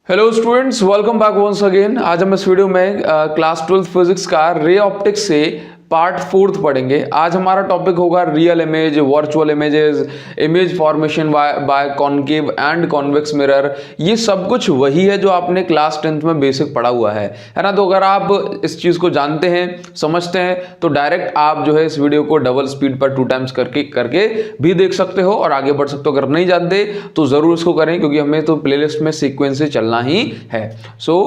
Hello students, welcome back once again. आज हम इस वीडियो में क्लास 12 फिजिक्स का रे ऑप्टिक्स से पार्ट 4 पढ़ेंगे। आज हमारा टॉपिक होगा real image, virtual images, image formation by concave and convex mirror. ये सब कुछ वही है जो आपने क्लास 10th में बेसिक पढ़ा हुआ है ना। तो अगर आप इस चीज़ को जानते हैं, समझते हैं, तो डायरेक्ट आप जो है इस वीडियो को डबल स्पीड पर 2 टाइम्स करके भी देख सकते हो और आगे बढ़ सकते हो। अगर नहीं जानते तो ज़रूर इसको करें, क्योंकि हमें तो प्लेलिस्ट में सीक्वेंस से चलना ही है। So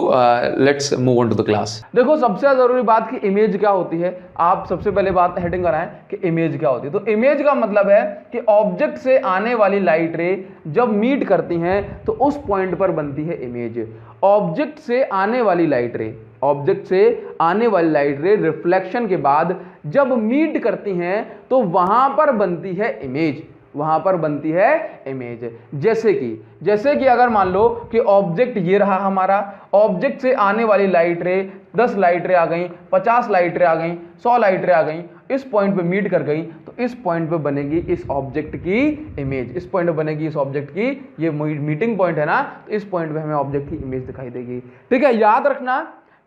let's move on to the class. देखो, सबसे ज़्यादा जरूरी बात कि इमेज क्या होती है। आप सबसे पहले बात हेडिंग कराएं कि इमेज क्या होती है। तो इमेज का मतलब है कि ऑब्जेक्ट से आने वाली लाइट रे जब मीट करती हैं तो उस पॉइंट पर बनती है इमेज। ऑब्जेक्ट से आने वाली लाइट रे, ऑब्जेक्ट से आने वाली लाइट रे रिफ्लेक्शन के बाद जब मीट करती हैं तो वहां पर बनती है इमेज, वहां पर बनती है इमेज। जैसे कि अगर मान लो कि ऑब्जेक्ट ये रहा हमारा, ऑब्जेक्ट से आने वाली लाइट रे 10 लाइट रे आ गई, 50 लाइट रे आ गई, 100 लाइट रे आ गई, इस पॉइंट पे मीट कर गई, तो इस पॉइंट पे बनेगी इस ऑब्जेक्ट की इमेज। इस पॉइंट पे बनेगी इस ऑब्जेक्ट की, ये मीटिंग पॉइंट है ना, तो इस पॉइंट पे हमें ऑब्जेक्ट की इमेज दिखाई देगी। ठीक है, याद रखना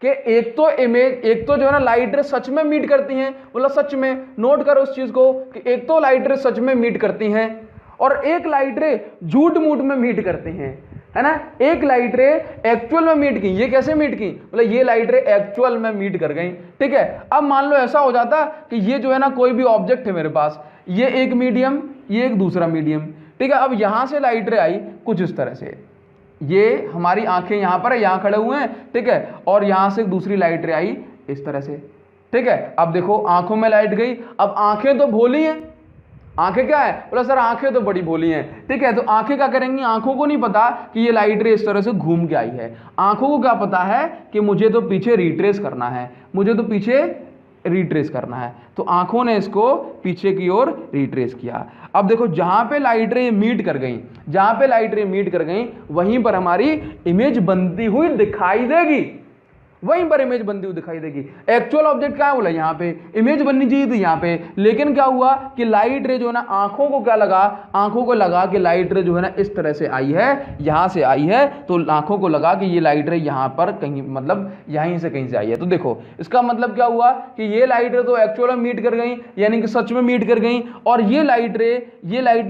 कि एक तो जो है ना लाइट रे सच में मीट करती हैं, मतलब सच में, नोट करो उस चीज को कि एक तो लाइट रे सच में मीट करती हैं और एक लाइट रे झूठ मूठ में मीट करती हैं, है ना। एक लाइट रे एक्चुअल में मीट की। ये कैसे मीट की, मतलब ये लाइट रे एक्चुअल में मीट कर गई। ठीक है, अब मान लो ऐसा हो जाता कि ये जो है ना कोई भी ऑब्जेक्ट है मेरे पास, ये एक मीडियम, ये एक दूसरा मीडियम। ठीक है, अब यहां से लाइट रे आई कुछ इस तरह से, ये हमारी आंखें यहां पर है, यहां खड़े हुए हैं। ठीक है, और यहां से दूसरी लाइट रे आई इस तरह से। ठीक है, अब देखो आंखों में लाइट गई। अब आंखें तो भोली हैं, आंखें क्या है, बोला सर आंखें तो बड़ी भोली हैं। ठीक है, तो आंखें क्या करेंगी, आंखों को नहीं पता कि ये लाइट रे इस तरह से घूम के आई है। आंखों को क्या पता है कि मुझे तो पीछे रिट्रेस करना है, मुझे तो पीछे रिट्रेस करना है। तो आंखों ने इसको पीछे की ओर रिट्रेस किया। अब देखो जहां पे लाइट रे मीट कर गई, जहां पे लाइट रे मीट कर गई वहीं पर हमारी इमेज बनती हुई दिखाई देगी, वहीं पर इमेज बनती हुई दिखाई देगी। एक्चुअल ऑब्जेक्ट क्या है, बोला यहाँ पे इमेज बननी चाहिए थी यहाँ पे, लेकिन क्या हुआ कि लाइट रे जो है ना आंखों को क्या लगा, आंखों को लगा कि लाइट रे जो है ना इस तरह से आई है, यहां से आई है, तो आंखों को लगा कि ये लाइट रे यहां पर कहीं, मतलब यहीं से कहीं से आई है। तो देखो इसका मतलब क्या हुआ कि ये लाइट रे तो एक्चुअल में मीट कर गई, यानी कि सच में मीट कर गई, और ये लाइट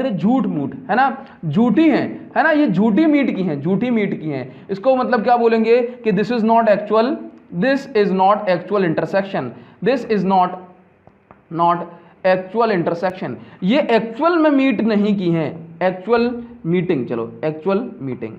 रे झूठ मूठ है ना, झूठी है ना, ये झूठी मीट की हैं, झूठी मीट की हैं। इसको मतलब क्या बोलेंगे कि this is not actual, this is not actual intersection, this is not actual intersection. ये एक्चुअल में मीट नहीं की हैं, एक्चुअल मीटिंग, चलो एक्चुअल मीटिंग।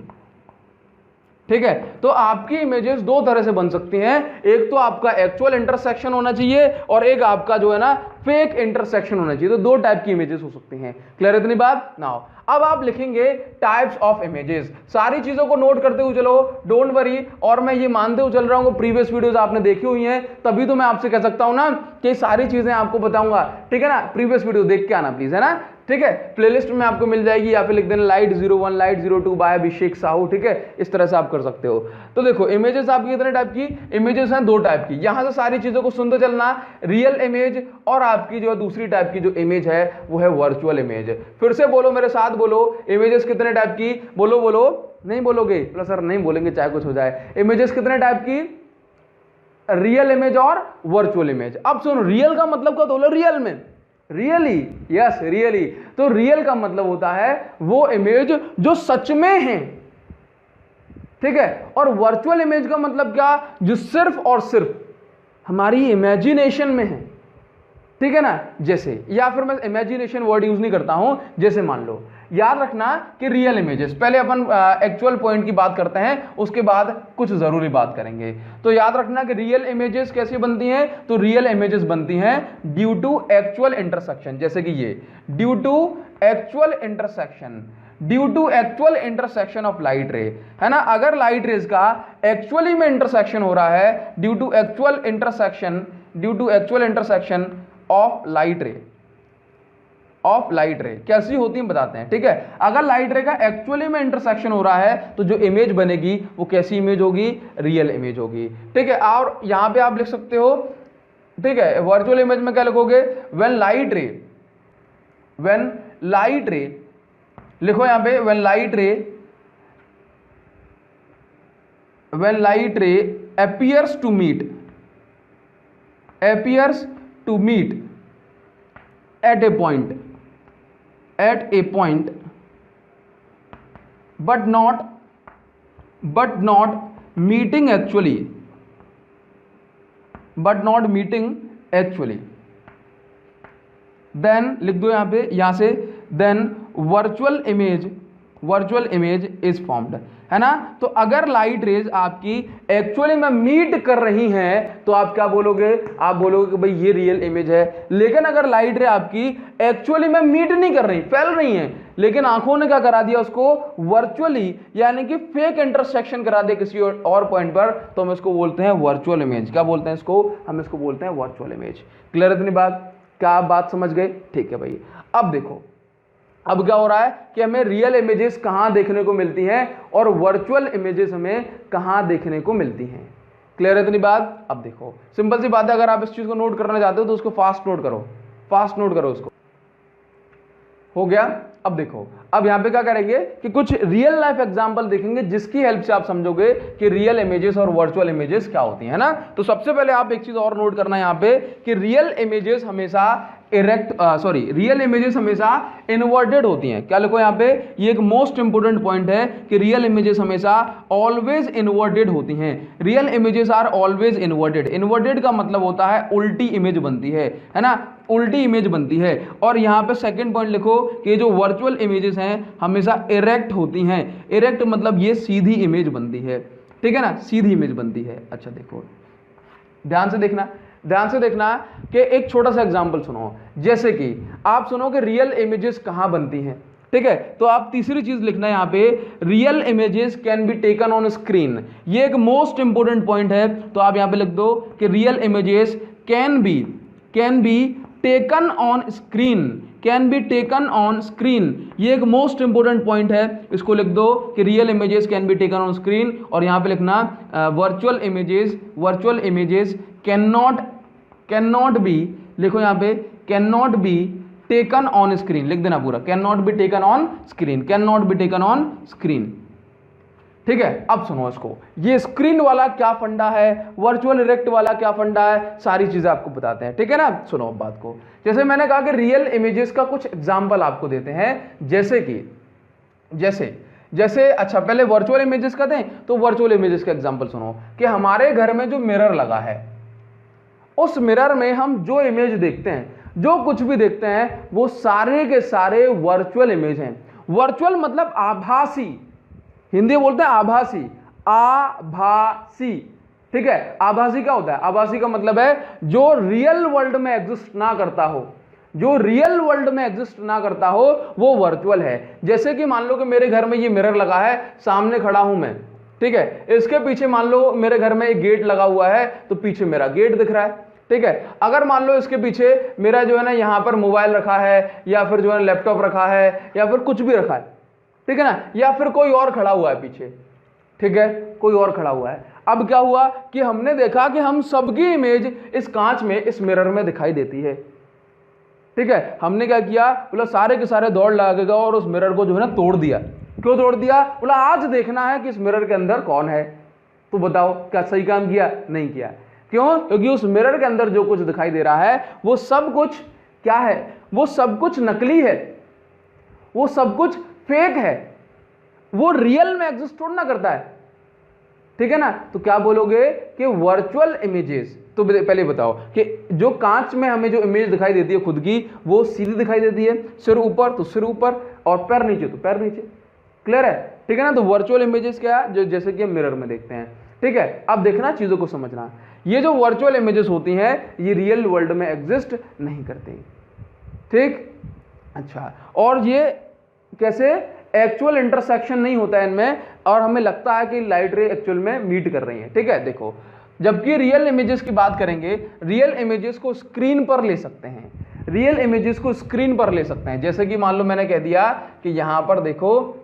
ठीक है, तो आपकी इमेजेस दो तरह से बन सकती हैं, एक तो आपका एक्चुअल इंटरसेक्शन होना चाहिए और एक आपका जो है ना फेक इंटरसेक्शन होना चाहिए। तो दो टाइप की इमेजेस हो सकती हैं। क्लियर है इतनी बात? नाउ अब आप लिखेंगे टाइप्स ऑफ इमेजेस। सारी चीजों को नोट करते हुए चलो, डोंट वरी। और मैं ये मानते हुए चल रहा हूं प्रीवियस वीडियोस आपने देखी हुई हैं, तभी तो मैं आपसे कह सकता हूं ना कि सारी चीजें आपको बताऊंगा। ठीक है ना, प्रीवियस वीडियो देख के आना प्लीज, है ना। ठीक है, प्लेलिस्ट में आपको मिल जाएगी, या फिर लिख देना लाइट 01 लाइट 02 बाय अभिषेक साहू। ठीक है, इस तरह से आप कर सकते हो। तो देखो इमेजेस आपकी कितने टाइप की इमेजेस हैं, दो टाइप की। यहां से सारी चीजों को सुनते चलना, रियल इमेज और आपकी जो दूसरी टाइप की जो इमेज है वो है वर्चुअल इमेज। फिर से बोलो मेरे साथ, बोलो इमेजेस कितने टाइप की, बोलो बोलो, नहीं बोलोगे बोलो सर नहीं बोलेंगे चाहे कुछ हो जाए। इमेजेस कितने टाइप की, रियल इमेज और वर्चुअल इमेज। अब सुनो, रियल का मतलब क्या बोलो, रियल में, रियली, यस रियली। तो रियल का मतलब होता है वो इमेज जो सच में है। ठीक है, और वर्चुअल इमेज का मतलब क्या, जो सिर्फ और सिर्फ हमारी इमेजिनेशन में है। ठीक है ना, जैसे, या फिर मैं इमेजिनेशन वर्ड यूज नहीं करता हूं, जैसे मान लो, याद रखना कि रियल इमेजेस, पहले अपन एक्चुअल पॉइंट की बात करते हैं, उसके बाद कुछ जरूरी बात करेंगे। तो याद रखना कि रियल इमेजेस कैसी बनती हैं, तो रियल इमेजेस बनती हैं ड्यू टू एक्चुअल इंटरसेक्शन। जैसे कि ये due to actual intersection, due to actual intersection of light ray, है ना। अगर लाइट रेज का एक्चुअली में इंटरसेक्शन हो रहा है, due to actual intersection, due to actual intersection of light ray, of light ray कैसी होती है बताते हैं। ठीक है, अगर लाइट रे का एक्चुअली में इंटरसेक्शन हो रहा है तो जो इमेज बनेगी वो कैसी इमेज होगी, रियल इमेज होगी। ठीक है, और यहां पे आप लिख सकते हो, ठीक है, वर्चुअल इमेज में क्या लिखोगे, व्हेन लाइट रे लिखो यहां पे, व्हेन लाइट रे when light ray appears to meet at a point but not meeting actually then लिख दो यहां से then virtual image is formed, है ना। तो अगर लाइट रेज आपकी एक्चुअली में मीट कर रही हैं तो आप क्या बोलोगे, आप बोलोगे कि भाई ये रियल इमेज है। लेकिन अगर लाइट रे आपकी एक्चुअली में मीट नहीं कर रही, फैल रही हैं, लेकिन आंखों ने क्या करा दिया उसको वर्चुअली, यानी कि फेक इंटरसेक्शन करा दिया किसी और पॉइंट पर, तो हम इसको बोलते हैं वर्चुअल इमेज। क्या बोलते हैं इसको, हम इसको बोलते हैं वर्चुअल इमेज। क्लियर है इतनी बात, क्या आप बात समझ गए? ठीक है भाई। अब देखो अब क्या हो रहा है कि हमें रियल इमेजेस कहां देखने को मिलती हैं और वर्चुअल इमेजेस हमें कहां देखने को मिलती हैं। क्लियर है इतनी बात। अब देखो सिंपल सी बात है, अगर आप इस चीज को नोट करना चाहते हो तो उसको फास्ट नोट करो उसको। हो गया। अब देखो अब यहां पे क्या करेंगे कि कुछ रियल लाइफ एग्जांपल देखेंगे जिसकी हेल्प से आप समझोगे कि रियल इमेजेस और वर्चुअल इमेजेस क्या होती है ना। तो सबसे पहले आप एक चीज और नोट करना है यहां पे कि रियल इमेजेस हमेशा रियल इमेजेस हमेशा इन्वर्टेड होती हैं। क्या लिखो यहां पे, ये एक मोस्ट इंपोर्टेंट पॉइंट है कि रियल इमेजेस हमेशा ऑलवेज इन्वर्टेड होती हैं। Real images are always inverted. Inverted का मतलब होता है उल्टी इमेज बनती है ना, उल्टी इमेज बनती है। और यहां पे सेकंड पॉइंट लिखो कि जो वर्चुअल इमेजेस हैं हमेशा इरेक्ट होती हैं। इरेक्ट मतलब ये सीधी इमेज बनती है, ठीक है ना, सीधी इमेज बनती है। अच्छा देखो ध्यान से देखना कि एक छोटा सा एग्जांपल सुनो। जैसे कि आप सुनो कि रियल इमेजेस कहां बनती हैं, ठीक है। तो आप तीसरी चीज लिखना है यहां पे, real images can be taken on screen. ये एक मोस्ट इंपोर्टेंट पॉइंट है, तो आप यहां पे लिख दो कि real images can be taken on screen. ये एक मोस्ट इंपोर्टेंट पॉइंट है, इसको लिख दो कि real images can be taken on screen. और यहां पे लिखना virtual images can not be, लिखो यहां पे can not be taken on screen, लिख देना पूरा, can not be taken on screen, ठीक है। अब सुनो इसको, ये स्क्रीन वाला क्या फंडा है, वर्चुअल इरेक्ट वाला क्या फंडा है, सारी चीजें आपको बताते हैं, ठीक है ना। सुनो बात को, जैसे मैंने कहा कि रियल इमेजेस का कुछ एग्जांपल आपको देते हैं, जैसे अच्छा पहले वर्चुअल इमेजेस का दें, तो वर्चुअल इमेजेस का एग्जांपल सुनो कि हमारे घर में जो मिरर लगा है, उस मिरर में हम जो इमेज देखते हैं, जो कुछ भी देखते हैं, वो सारे के सारे वर्चुअल इमेज हैं। वर्चुअल मतलब आभासी, हिंदी में बोलते हैं आभासी, ठीक है। आभासी क्या होता है, आभासी का मतलब है जो रियल वर्ल्ड में एग्जिस्ट ना करता हो, वो वर्चुअल है। जैसे कि मान लो कि मेरे घर में ये मिरर लगा है, सामने खड़ा हूं मैं, ठीक है। इसके पीछे मान लो मेरे घर में एक गेट लगा हुआ है, तो पीछे मेरा गेट दिख रहा है, ठीक है। अगर मान लो इसके पीछे मेरा जो है ना यहाँ पर मोबाइल रखा है, या फिर जो है लैपटॉप रखा है, या फिर कुछ भी रखा है, ठीक है ना, या फिर कोई और खड़ा हुआ है पीछे, ठीक है, कोई और खड़ा हुआ है। अब क्या हुआ कि हमने देखा कि हम सबकी इमेज इस कांच में, इस मिरर में दिखाई देती है, ठीक है। हमने क्या किया, बोला सारे के सारे दौड़ लगा के और उस मिरर को जो है ना तोड़ दिया। क्यों तोड़ दिया, बोला आज देखना है कि इस मिरर के अंदर कौन है। तो बताओ क्या सही काम किया, नहीं किया। क्यों, क्योंकि उस मिरर के अंदर जो कुछ दिखाई दे रहा है वो सब कुछ क्या है, वो सब कुछ नकली है, वो सब कुछ फेक है, वो रियल में एग्जिस्ट थोड़ा ना करता है, ठीक है ना। तो क्या बोलोगे कि वर्चुअल इमेजेस, तो पहले बताओ कि जो कांच में हमें जो इमेज दिखाई देती है खुद की, वो सीधी दिखाई देती है, सिर ऊपर तो सिर ऊपर, और पैर नीचे तो पैर नीचे। क्लियर है, ठीक है ना। तो वर्चुअल इमेजेस क्या है, जो जैसे कि हम मिरर में देखते हैं, ठीक है। अब देखना चीजों को समझना, ये जो वर्चुअल इमेजेस होती हैं ये रियल वर्ल्ड में एग्जिस्ट नहीं करती, ठीक। अच्छा, और ये कैसे, एक्चुअल इंटरसेक्शन नहीं होता है इनमें, और हमें लगता है कि लाइट रे एक्चुअल में मीट कर रही है, ठीक है। देखो जबकि रियल इमेजेस की बात करेंगे, रियल इमेजेस को स्क्रीन पर ले सकते हैं, जैसे कि मान लो मैंने कह दिया कि यहां पर देखो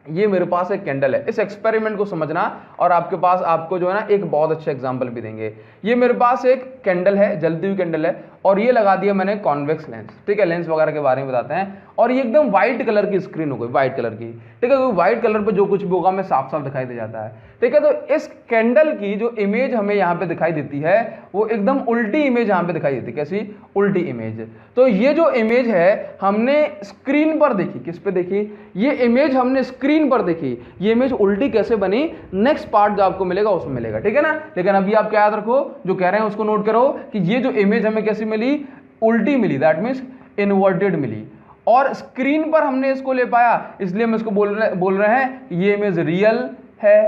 ये मेरे पास एक कैंडल है। इस एक्सपेरिमेंट को समझना और आपके पास आपको जो है ना एक बहुत अच्छा एग्जांपल भी देंगे। ये मेरे पास एक कैंडल है, जलती हुई कैंडल है, और ये लगा दिया मैंने कॉन्वेक्स लेंस, ठीक है, लेंस वगैरह के बारे में बताते हैं। और ये एकदम व्हाइट कलर की स्क्रीन हो गई, व्हाइट कलर की, ठीक है, तो व्हाइट कलर पे जो कुछ भी होगा हमें साफ साफ दिखाई दे जाता है, ठीक है। तो इस कैंडल की जो इमेज हमें यहाँ पे दिखाई देती है वो एकदम उल्टी इमेज यहाँ पे दिखाई देती है। कैसी? उल्टी इमेज। तो ये जो इमेज है हमने स्क्रीन पर देखी, किस पे देखी? ये इमेज हमने स्क्रीन पर देखी, ये इमेज उल्टी कैसे बनी, नेक्स्ट पार्ट जो आपको मिलेगा उसमें मिलेगा, ठीक है ना। लेकिन अभी आप क्या याद रखो, जो कह रहे हैं उसको नोट करो कि ये जो इमेज हमें कैसी मिली, उल्टी मिली, दैट मीन्स इनवर्टेड मिली। और स्क्रीन पर हमने इसको ले पाया, इसलिए हम इसको बोल रहे हैं ये इमेज रियल है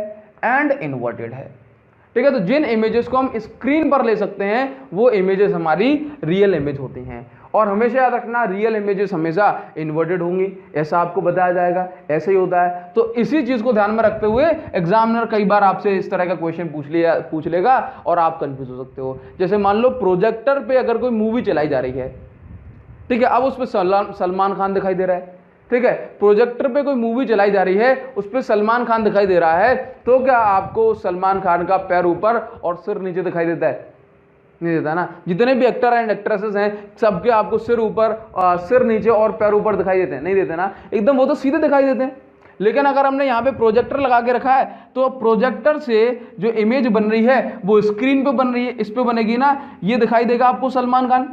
एंड इन्वर्टेड है, ठीक है। तो जिन इमेजेस को हम स्क्रीन पर ले सकते हैं वो इमेजेस हमारी रियल इमेज होती हैं। और हमेशा याद रखना, रियल इमेजेस हमेशा इन्वर्टेड होंगी, ऐसा आपको बताया जाएगा, ऐसे ही होता है। तो इसी चीज को ध्यान में रखते हुए एग्जामिनर कई बार आपसे इस तरह का क्वेश्चन पूछ लेगा और आप कंफ्यूज हो सकते हो। जैसे मान लो प्रोजेक्टर पे अगर कोई मूवी चलाई जा रही है, ठीक है, अब उस पर सलमान खान दिखाई दे रहा है, ठीक है, प्रोजेक्टर पे कोई मूवी चलाई जा रही है, उस पर सलमान खान दिखाई दे रहा है, तो क्या आपको सलमान खान का पैर ऊपर और सिर नीचे दिखाई देता है? नहीं देता ना। जितने भी एक्टर एंड एक्ट्रेसेस हैं सबके आपको सिर ऊपर, सिर नीचे और पैर ऊपर दिखाई देते हैं? नहीं देते ना, एकदम वो तो सीधे दिखाई देते हैं। लेकिन अगर हमने यहाँ पे प्रोजेक्टर लगा के रखा है तो प्रोजेक्टर से जो इमेज बन रही है वो स्क्रीन पे बन रही है, इस पे बनेगी ना, ये दिखाई देगा आपको सलमान खान,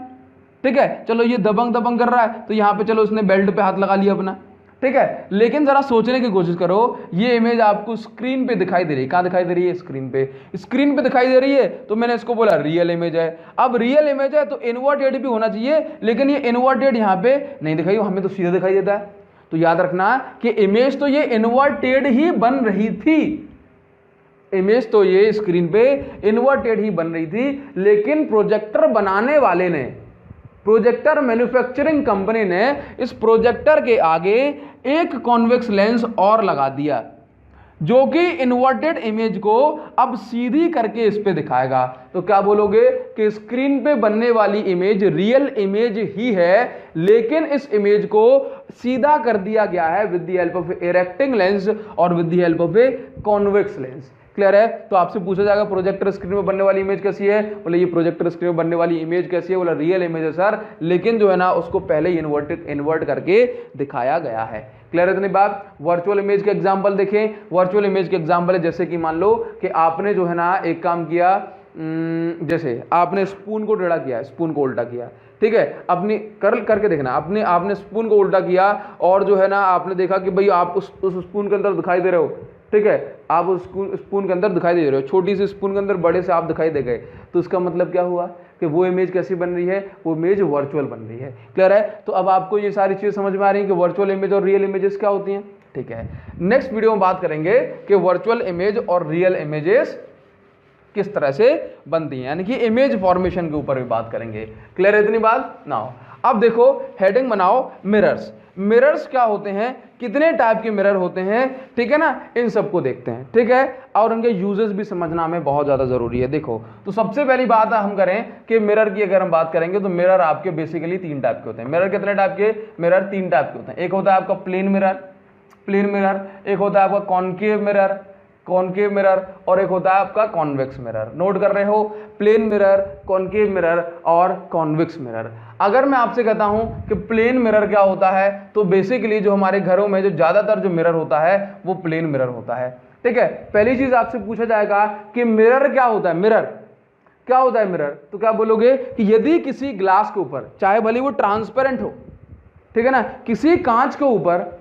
ठीक है। चलो ये दबंग दबंग कर रहा है तो यहाँ पे चलो उसने बेल्ट पे हाथ लगा लिया अपना, ठीक है। लेकिन जरा सोचने की कोशिश करो, ये इमेज आपको स्क्रीन पे दिखाई दे रही है, कहाँ दिखाई दे रही है? स्क्रीन पे। स्क्रीन पे दिखाई दे रही है तो मैंने इसको बोला रियल इमेज है। अब रियल इमेज है तो इन्वर्टेड भी होना चाहिए, लेकिन ये इन्वर्टेड यहाँ पे नहीं दिखाई, हमें तो सीधा दिखाई देता है। तो याद रखना कि इमेज तो ये इन्वर्टेड ही बन रही थी, इमेज तो ये स्क्रीन पे इन्वर्टेड ही बन रही थी, लेकिन प्रोजेक्टर बनाने वाले ने, प्रोजेक्टर मैन्युफैक्चरिंग कंपनी ने इस प्रोजेक्टर के आगे एक कॉन्वेक्स लेंस और लगा दिया जो कि इन्वर्टेड इमेज को अब सीधी करके इस पे दिखाएगा। तो क्या बोलोगे कि स्क्रीन पे बनने वाली इमेज रियल इमेज ही है, लेकिन इस इमेज को सीधा कर दिया गया है with the help of erecting lens और with the help of a convex lens. Clear है? तो आपसे पूछा जाएगा प्रोजेक्टर स्क्रीन में बनने वाली इमेज कैसी है, बोले ये प्रोजेक्टर स्क्रीन में बनने वाली इमेज कैसी है, बोला रियल इमेज है सर, लेकिन जो है ना उसको पहले ही इन्वर्ट करके दिखाया गया है। क्लियर है? इतनी बात। वर्चुअल इमेज के एग्जांपल देखें। वर्चुअल इमेज के एग्जांपल है जैसे कि मान लो कि आपने जो है ना एक काम किया, जैसे आपने स्पून को टेढ़ा किया, स्पून को उल्टा किया, ठीक है, अपनी करके देखना, आपने स्पून को उल्टा किया और जो है ना आपने देखा कि भाई आप उस स्पून के अंदर दिखाई दे रहे हो, ठीक है, आप उस स्पून के अंदर दिखाई दे रहे हो, छोटी सी स्पून के अंदर बड़े से आप दिखाई दे गए, तो उसका मतलब क्या हुआ कि वो इमेज कैसी बन रही है, वो इमेज वर्चुअल बन रही है। क्लियर है? तो अब आपको ये सारी चीज़ समझ में आ रही है कि वर्चुअल इमेज और रियल इमेजेस क्या होती हैं, ठीक है। नेक्स्ट वीडियो में बात करेंगे कि वर्चुअल इमेज और रियल इमेजेस किस तरह से बनती हैं, यानी कि इमेज फॉर्मेशन के ऊपर भी बात करेंगे। क्लियर है इतनी बात? नाउ अब देखो हेडिंग बनाओ मिरर्स। मिरर्स क्या होते हैं, कितने टाइप के मिरर होते हैं, ठीक है ना, इन सबको देखते हैं, ठीक है, और उनके यूजेस भी समझना हमें बहुत ज़्यादा ज़रूरी है। देखो तो सबसे पहली बात हम करें कि मिरर की अगर हम बात करेंगे तो मिरर आपके बेसिकली 3 टाइप के होते हैं। मिरर कितने टाइप के? मिरर 3 टाइप के होते हैं। एक होता है आपका प्लेन मिरर, एक होता है आपका कॉनकेव मिरर और एक होता है आपका कॉन्वेक्स मिरर। नोट कर रहे हो? प्लेन मिरर, कॉनकेव मिरर और कॉन्वेक्स मिरर। अगर मैं आपसे कहता हूं कि प्लेन मिरर क्या होता है, तो बेसिकली जो हमारे घरों में जो ज्यादातर जो मिरर होता है वो प्लेन मिरर होता है, ठीक है। पहली चीज आपसे पूछा जाएगा कि मिरर क्या होता है, मिरर क्या होता है मिरर, तो क्या बोलोगे कि यदि किसी ग्लास के ऊपर, चाहे भले वो ट्रांसपेरेंट हो, ठीक है ना, किसी कांच के ऊपर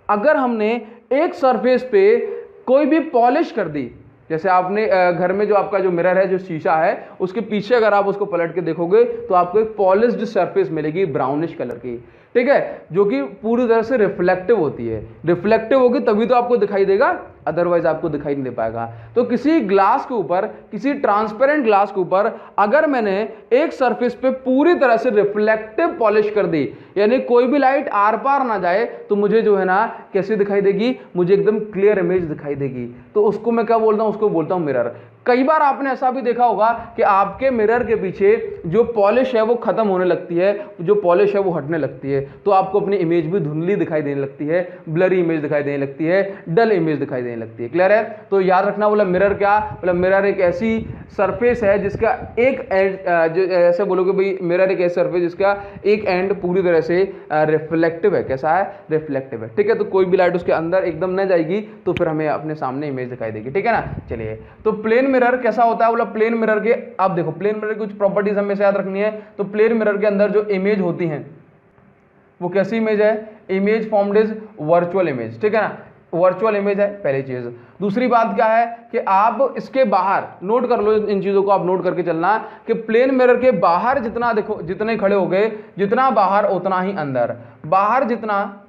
अगर हमने एक सरफेस पे कोई भी पॉलिश कर दी, जैसे आपने घर में जो आपका जो मिरर है, जो शीशा है, उसके पीछे अगर आप उसको पलट के देखोगे तो आपको एक पॉलिश्ड सरफेस मिलेगी ब्राउनिश कलर की, ठीक है, जो कि पूरी तरह से रिफ्लेक्टिव होती है। रिफ्लेक्टिव होगी तभी तो आपको दिखाई देगा, अदरवाइज आपको दिखाई नहीं दे पाएगा। तो किसी ग्लास के ऊपर, किसी ट्रांसपेरेंट ग्लास के ऊपर अगर मैंने एक सरफेस पे पूरी तरह से रिफ्लेक्टिव पॉलिश कर दी, यानी कोई भी लाइट आर पार ना जाए, तो मुझे जो है ना कैसी दिखाई देगी, मुझे एकदम क्लियर इमेज दिखाई देगी। तो उसको मैं क्या बोलता हूँ, उसको बोलता हूँ मिरर। कई बार आपने ऐसा भी देखा होगा कि आपके मिरर के पीछे जो पॉलिश है वो खत्म होने लगती है, जो पॉलिश है वो हटने लगती है, तो आपको अपनी इमेज भी धुंधली दिखाई देने लगती है, ब्लरी इमेज दिखाई देने लगती है, डल इमेज दिखाई देने लगती है। क्लियर है? तो याद रखना, बोला मिरर क्या, बोला मिरर एक ऐसी सरफेस है जिसका एक एंड, जो ऐसे बोलोगे भाई मिरर एक ऐसी सरफेस जिसका एक एंड पूरी तरह से रिफ्लेक्टिव है। कैसा है? रिफ्लेक्टिव है। ठीक है, तो कोई भी लाइट उसके अंदर एकदम न जाएगी तो फिर हमें अपने सामने इमेज दिखाई देगी। ठीक है ना? चलिए, तो प्लेन मिरर कैसा होता है? बोला प्लेन मिरर के, आप देखो प्लेन मिरर की कुछ प्रॉपर्टीज हमें याद रखनी है। तो प्लेन मिरर के अंदर जो इमेज होती हैं वो कैसी इमेज है? Image formed is virtual image. ठीक है ना? वर्चुअल इमेज है पहली चीज। दूसरी बात क्या है कि आप इसके बाहर नोट कर लो, इन चीजों को आप नोट करके चलना कि प्लेन मिरर के बाहर जितना देखो, जितने खड़े हो गए, जितना बाहर उतना ही अंदर। बाहर जितना,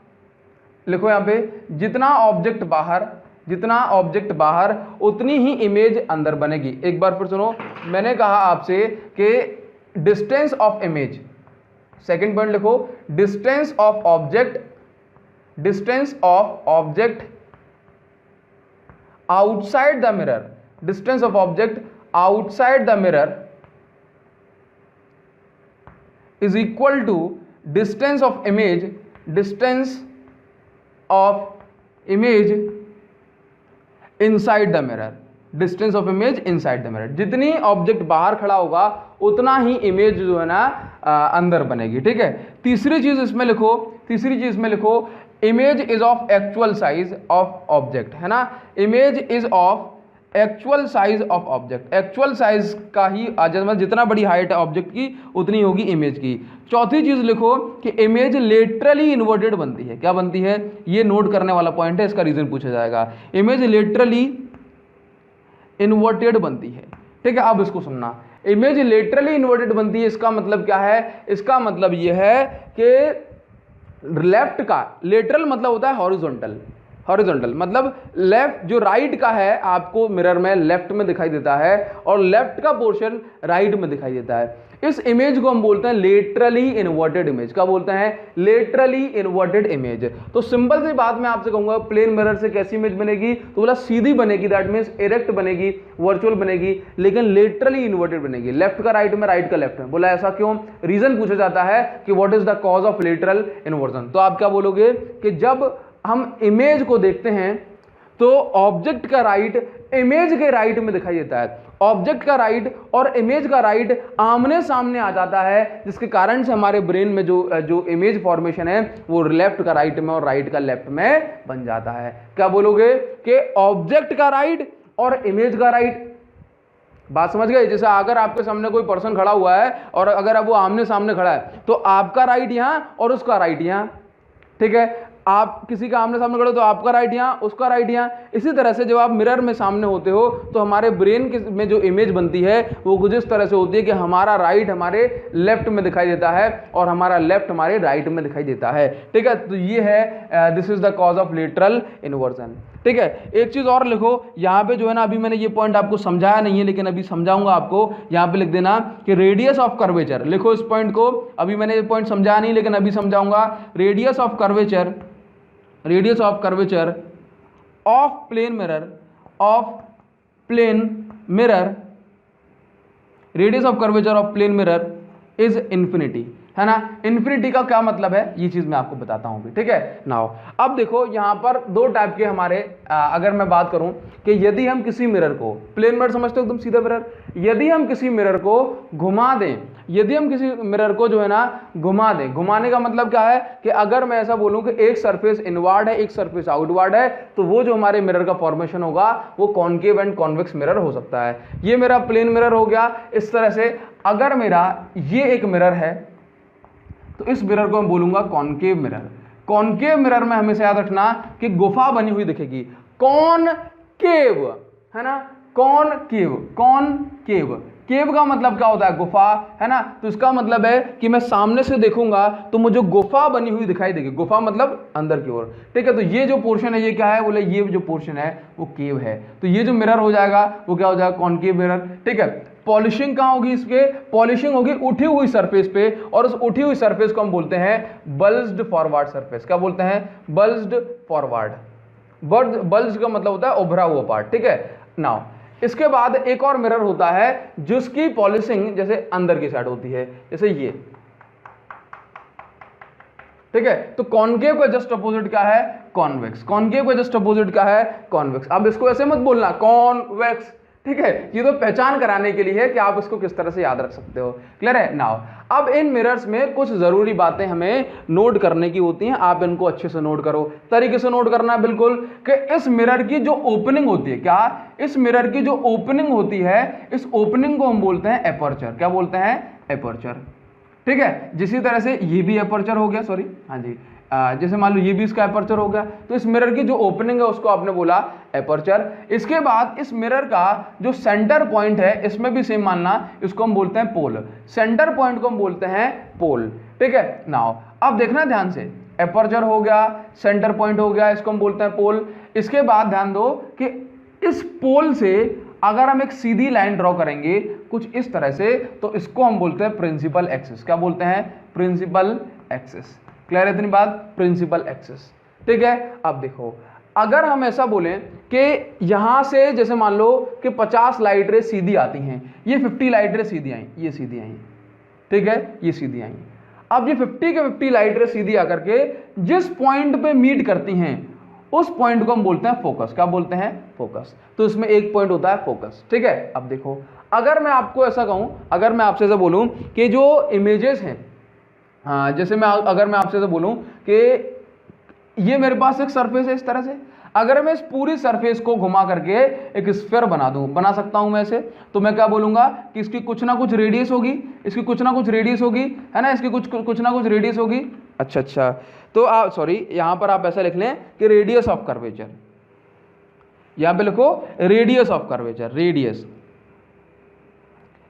लिखो यहां पे, जितना ऑब्जेक्ट बाहर, जितना ऑब्जेक्ट बाहर उतनी ही इमेज अंदर बनेगी। एक बार फिर सुनो, मैंने कहा आपसे कि distance of image, second point लिखो, distance of object, distance of object outside the mirror, distance of object outside the mirror is equal to distance of image, distance of image inside the mirror, distance of image inside the mirror. जितनी object बाहर खड़ा होगा उतना ही image जो है ना अंदर बनेगी। ठीक है? तीसरी चीज इसमें लिखो, तीसरी चीज में लिखो, image is of actual size of object, है ना? Image is of actual size of object, actual size का ही, जितना बड़ी हाइट है ऑब्जेक्ट की उतनी होगी इमेज की। चौथी चीज लिखो कि इमेज लेटरली इन्वर्टेड बनती है। क्या बनती है? ये नोट करने वाला पॉइंट है, इसका रीजन पूछा जाएगा। इमेज लेटरली इन्वर्टेड बनती है। ठीक है, अब इसको सुनना, इमेज लेटरली इन्वर्टेड बनती है, इसका मतलब क्या है? इसका मतलब यह है कि लेफ्ट का, लेटरल मतलब होता है हॉरिजॉन्टल, हॉरिजॉन्टल मतलब लेफ्ट, जो राइट का है आपको मिरर में लेफ्ट में दिखाई देता है और लेफ्ट का पोर्शन राइट में दिखाई देता है। इस इमेज को हम बोलते हैं लेटरली इन्वर्टेड इमेज। क्या बोलते हैं? Laterally inverted image. तो सिंपल सी बात मैं आपसे कहूंगा, प्लेन मिरर से कैसी इमेज बनेगी? तो बोला सीधी बनेगी, दैट मींस इरेक्ट बनेगी, वर्चुअल बनेगी, लेकिन लेटरली इन्वर्टेड बनेगी, लेफ्ट का राइट में, राइट का लेफ्ट में। बोला ऐसा क्यों? रीजन पूछा जाता है कि what is the cause of lateral inversion. तो आप क्या बोलोगे कि जब हम इमेज को देखते हैं तो ऑब्जेक्ट का राइट इमेज के राइट में दिखाई देता है, ऑब्जेक्ट का राइट और इमेज का राइट आमने सामने आ जाता है, जिसके कारण से हमारे ब्रेन में जो इमेज फॉर्मेशन है वो लेफ्ट का राइट में और राइट का लेफ्ट में बन जाता है। क्या बोलोगे कि ऑब्जेक्ट का राइट और इमेज का राइट। बात समझ गए? जैसे अगर आपके सामने कोई पर्सन खड़ा हुआ है और अगर अब वो आमने सामने खड़ा है तो आपका राइट यहां और उसका राइट यहां। ठीक है, आप किसी का आमने सामने खड़े हो तो आपका राइट यहाँ, उसका राइट यहाँ। इसी तरह से जब आप मिरर में सामने होते हो तो हमारे ब्रेन में जो इमेज बनती है वो कुछ इस तरह से होती है कि हमारा राइट हमारे लेफ्ट में दिखाई देता है और हमारा लेफ्ट हमारे राइट में दिखाई देता है। ठीक है, तो ये है, this is the cause of lateral inversion. ठीक है, एक चीज और लिखो यहाँ पे, जो है ना, अभी मैंने ये पॉइंट आपको समझाया नहीं है लेकिन अभी समझाऊंगा आपको। यहाँ पे लिख देना कि रेडियस ऑफ कर्वेचर, लिखो इस पॉइंट को, अभी मैंने ये पॉइंट समझाया नहीं लेकिन अभी समझाऊंगा। Radius of curvature, radius of curvature of plane mirror, of plane mirror, radius of curvature of plane mirror is infinity, है ना? इन्फिनिटी का क्या मतलब है ये चीज मैं आपको बताता हूं भी। ठीक है, नाउ अब देखो यहां पर दो टाइप के हमारे, अगर मैं बात करूं कि यदि हम किसी मिरर को, प्लेन मिरर समझते हो एकदम सीधा मिरर, यदि हम किसी मिरर को घुमा दें, यदि हम किसी मिरर को जो है ना घुमा दें, घुमाने का मतलब क्या है कि अगर मैं ऐसा बोलूं कि एक सरफेस इनवर्ड है एक सरफेस आउटवर्ड है तो वो जो हमारे मिरर का फॉर्मेशन होगा वो कॉन्केव एंड कॉन्वेक्स मिरर हो सकता है। ये मेरा प्लेन मिरर हो गया। इस तरह से अगर मेरा ये एक मिरर है तो इस मिरर को मैं बोलूंगा कॉनकेव मिरर। कॉनकेव मिरर में हमेशा याद रखना कि गुफा बनी हुई दिखेगी, कॉनकेव, है ना? कॉनकेव, कॉनकेव, केव का मतलब क्या होता है? गुफा, है ना? तो इसका मतलब है कि मैं सामने से देखूंगा तो मुझे गुफा बनी हुई दिखाई देगी, गुफा मतलब अंदर की ओर। ठीक है, तो ये जो पोर्शन है ये क्या है? बोले ये जो पोर्शन है वो केव है। तो ये जो मिरर हो जाएगा वो क्या हो जाएगा? Concave mirror. ठीक है, पॉलिशिंग कहाँ होगी इसके? पॉलिशिंग होगी उठी हुई सरफेस पे, और उस उठी हुई सरफेस को हम बोलते हैं बल्ज्ड फॉरवर्ड सरफेस। क्या बोलते हैं? Bulged forward. बल्ज का मतलब होता है उभरा हुआ पार्ट। ठीक है, नाउ इसके बाद एक और मिरर होता है जिसकी पॉलिशिंग जैसे अंदर की साइड होती है, जैसे ये, ठीक है। तो कॉनकेव का जस्ट अपोजिट क्या है? कॉन्वेक्स। कॉनकेव का जस्ट अपोजिट क्या है? कॉन्वेक्स। अब इसको ऐसे मत बोलना कॉन्वेक्स, ठीक है, ये तो पहचान कराने के लिए है कि आप इसको किस तरह से याद रख सकते हो। क्लियर है? नाउ अब इन मिरर्स में कुछ जरूरी बातें हमें नोट करने की होती हैं, आप इनको अच्छे से नोट करो। तरीके से नोट करना है बिल्कुल कि इस मिरर की जो ओपनिंग होती है, क्या, इस मिरर की जो ओपनिंग होती है, इस ओपनिंग को हम बोलते हैं एपर्चर। क्या बोलते हैं? एपर्चर, ठीक है। जिसी तरह से ये भी एपर्चर हो गया, सॉरी, हाँ जी, जैसे मान लो ये भी इसका एपर्चर हो गया, तो इस मिरर की जो ओपनिंग है उसको आपने बोला एपर्चर। इसके बाद इस मिरर का जो सेंटर पॉइंट है, इसमें भी सेम मानना, इसको हम बोलते हैं पोल। सेंटर पॉइंट को हम बोलते हैं पोल, ठीक है। नाउ अब देखना ध्यान से, एपर्चर हो गया, सेंटर पॉइंट हो गया, इसको हम बोलते हैं पोल। इसके बाद ध्यान दो कि इस पोल से अगर हम एक सीधी लाइन ड्रॉ करेंगे कुछ इस तरह से, तो इसको हम बोलते हैं प्रिंसिपल एक्सिस। क्या बोलते हैं? Principal axis. क्लियर है इतनी बात? प्रिंसिपल एक्सिस, ठीक है। अब देखो, अगर हम ऐसा बोलें कि यहां से जैसे मान लो कि 50 लाइट रे सीधी आती हैं, ये 50 लाइट रे सीधी आई, ये सीधी आई, ठीक है, ये सीधी आई। अब ये 50 के 50 लाइट रे सीधी आकर के जिस पॉइंट पे मीट करती हैं उस पॉइंट को हम बोलते हैं फोकस। क्या बोलते हैं? फोकस। तो इसमें एक पॉइंट होता है फोकस, ठीक है। अब देखो, अगर मैं आपको ऐसा कहूं, अगर मैं आपसे ऐसा बोलूं कि जो इमेजेस हैं, जैसे अगर मैं आपसे ऐसा बोलूं कि ये मेरे पास एक सरफेस है इस तरह से, अगर मैं इस पूरी सरफेस को घुमा करके एक स्फीयर बना सकता हूं मैं इसे, तो मैं क्या बोलूंगा कि इसकी कुछ ना कुछ रेडियस होगी, इसकी कुछ ना कुछ रेडियस होगी, है ना, इसकी कुछ ना कुछ रेडियस होगी। अच्छा, तो आप सॉरी, यहां पर आप ऐसा लिख लें कि रेडियस ऑफ कर्वेचर, यहां पे लिखो radius of curvature,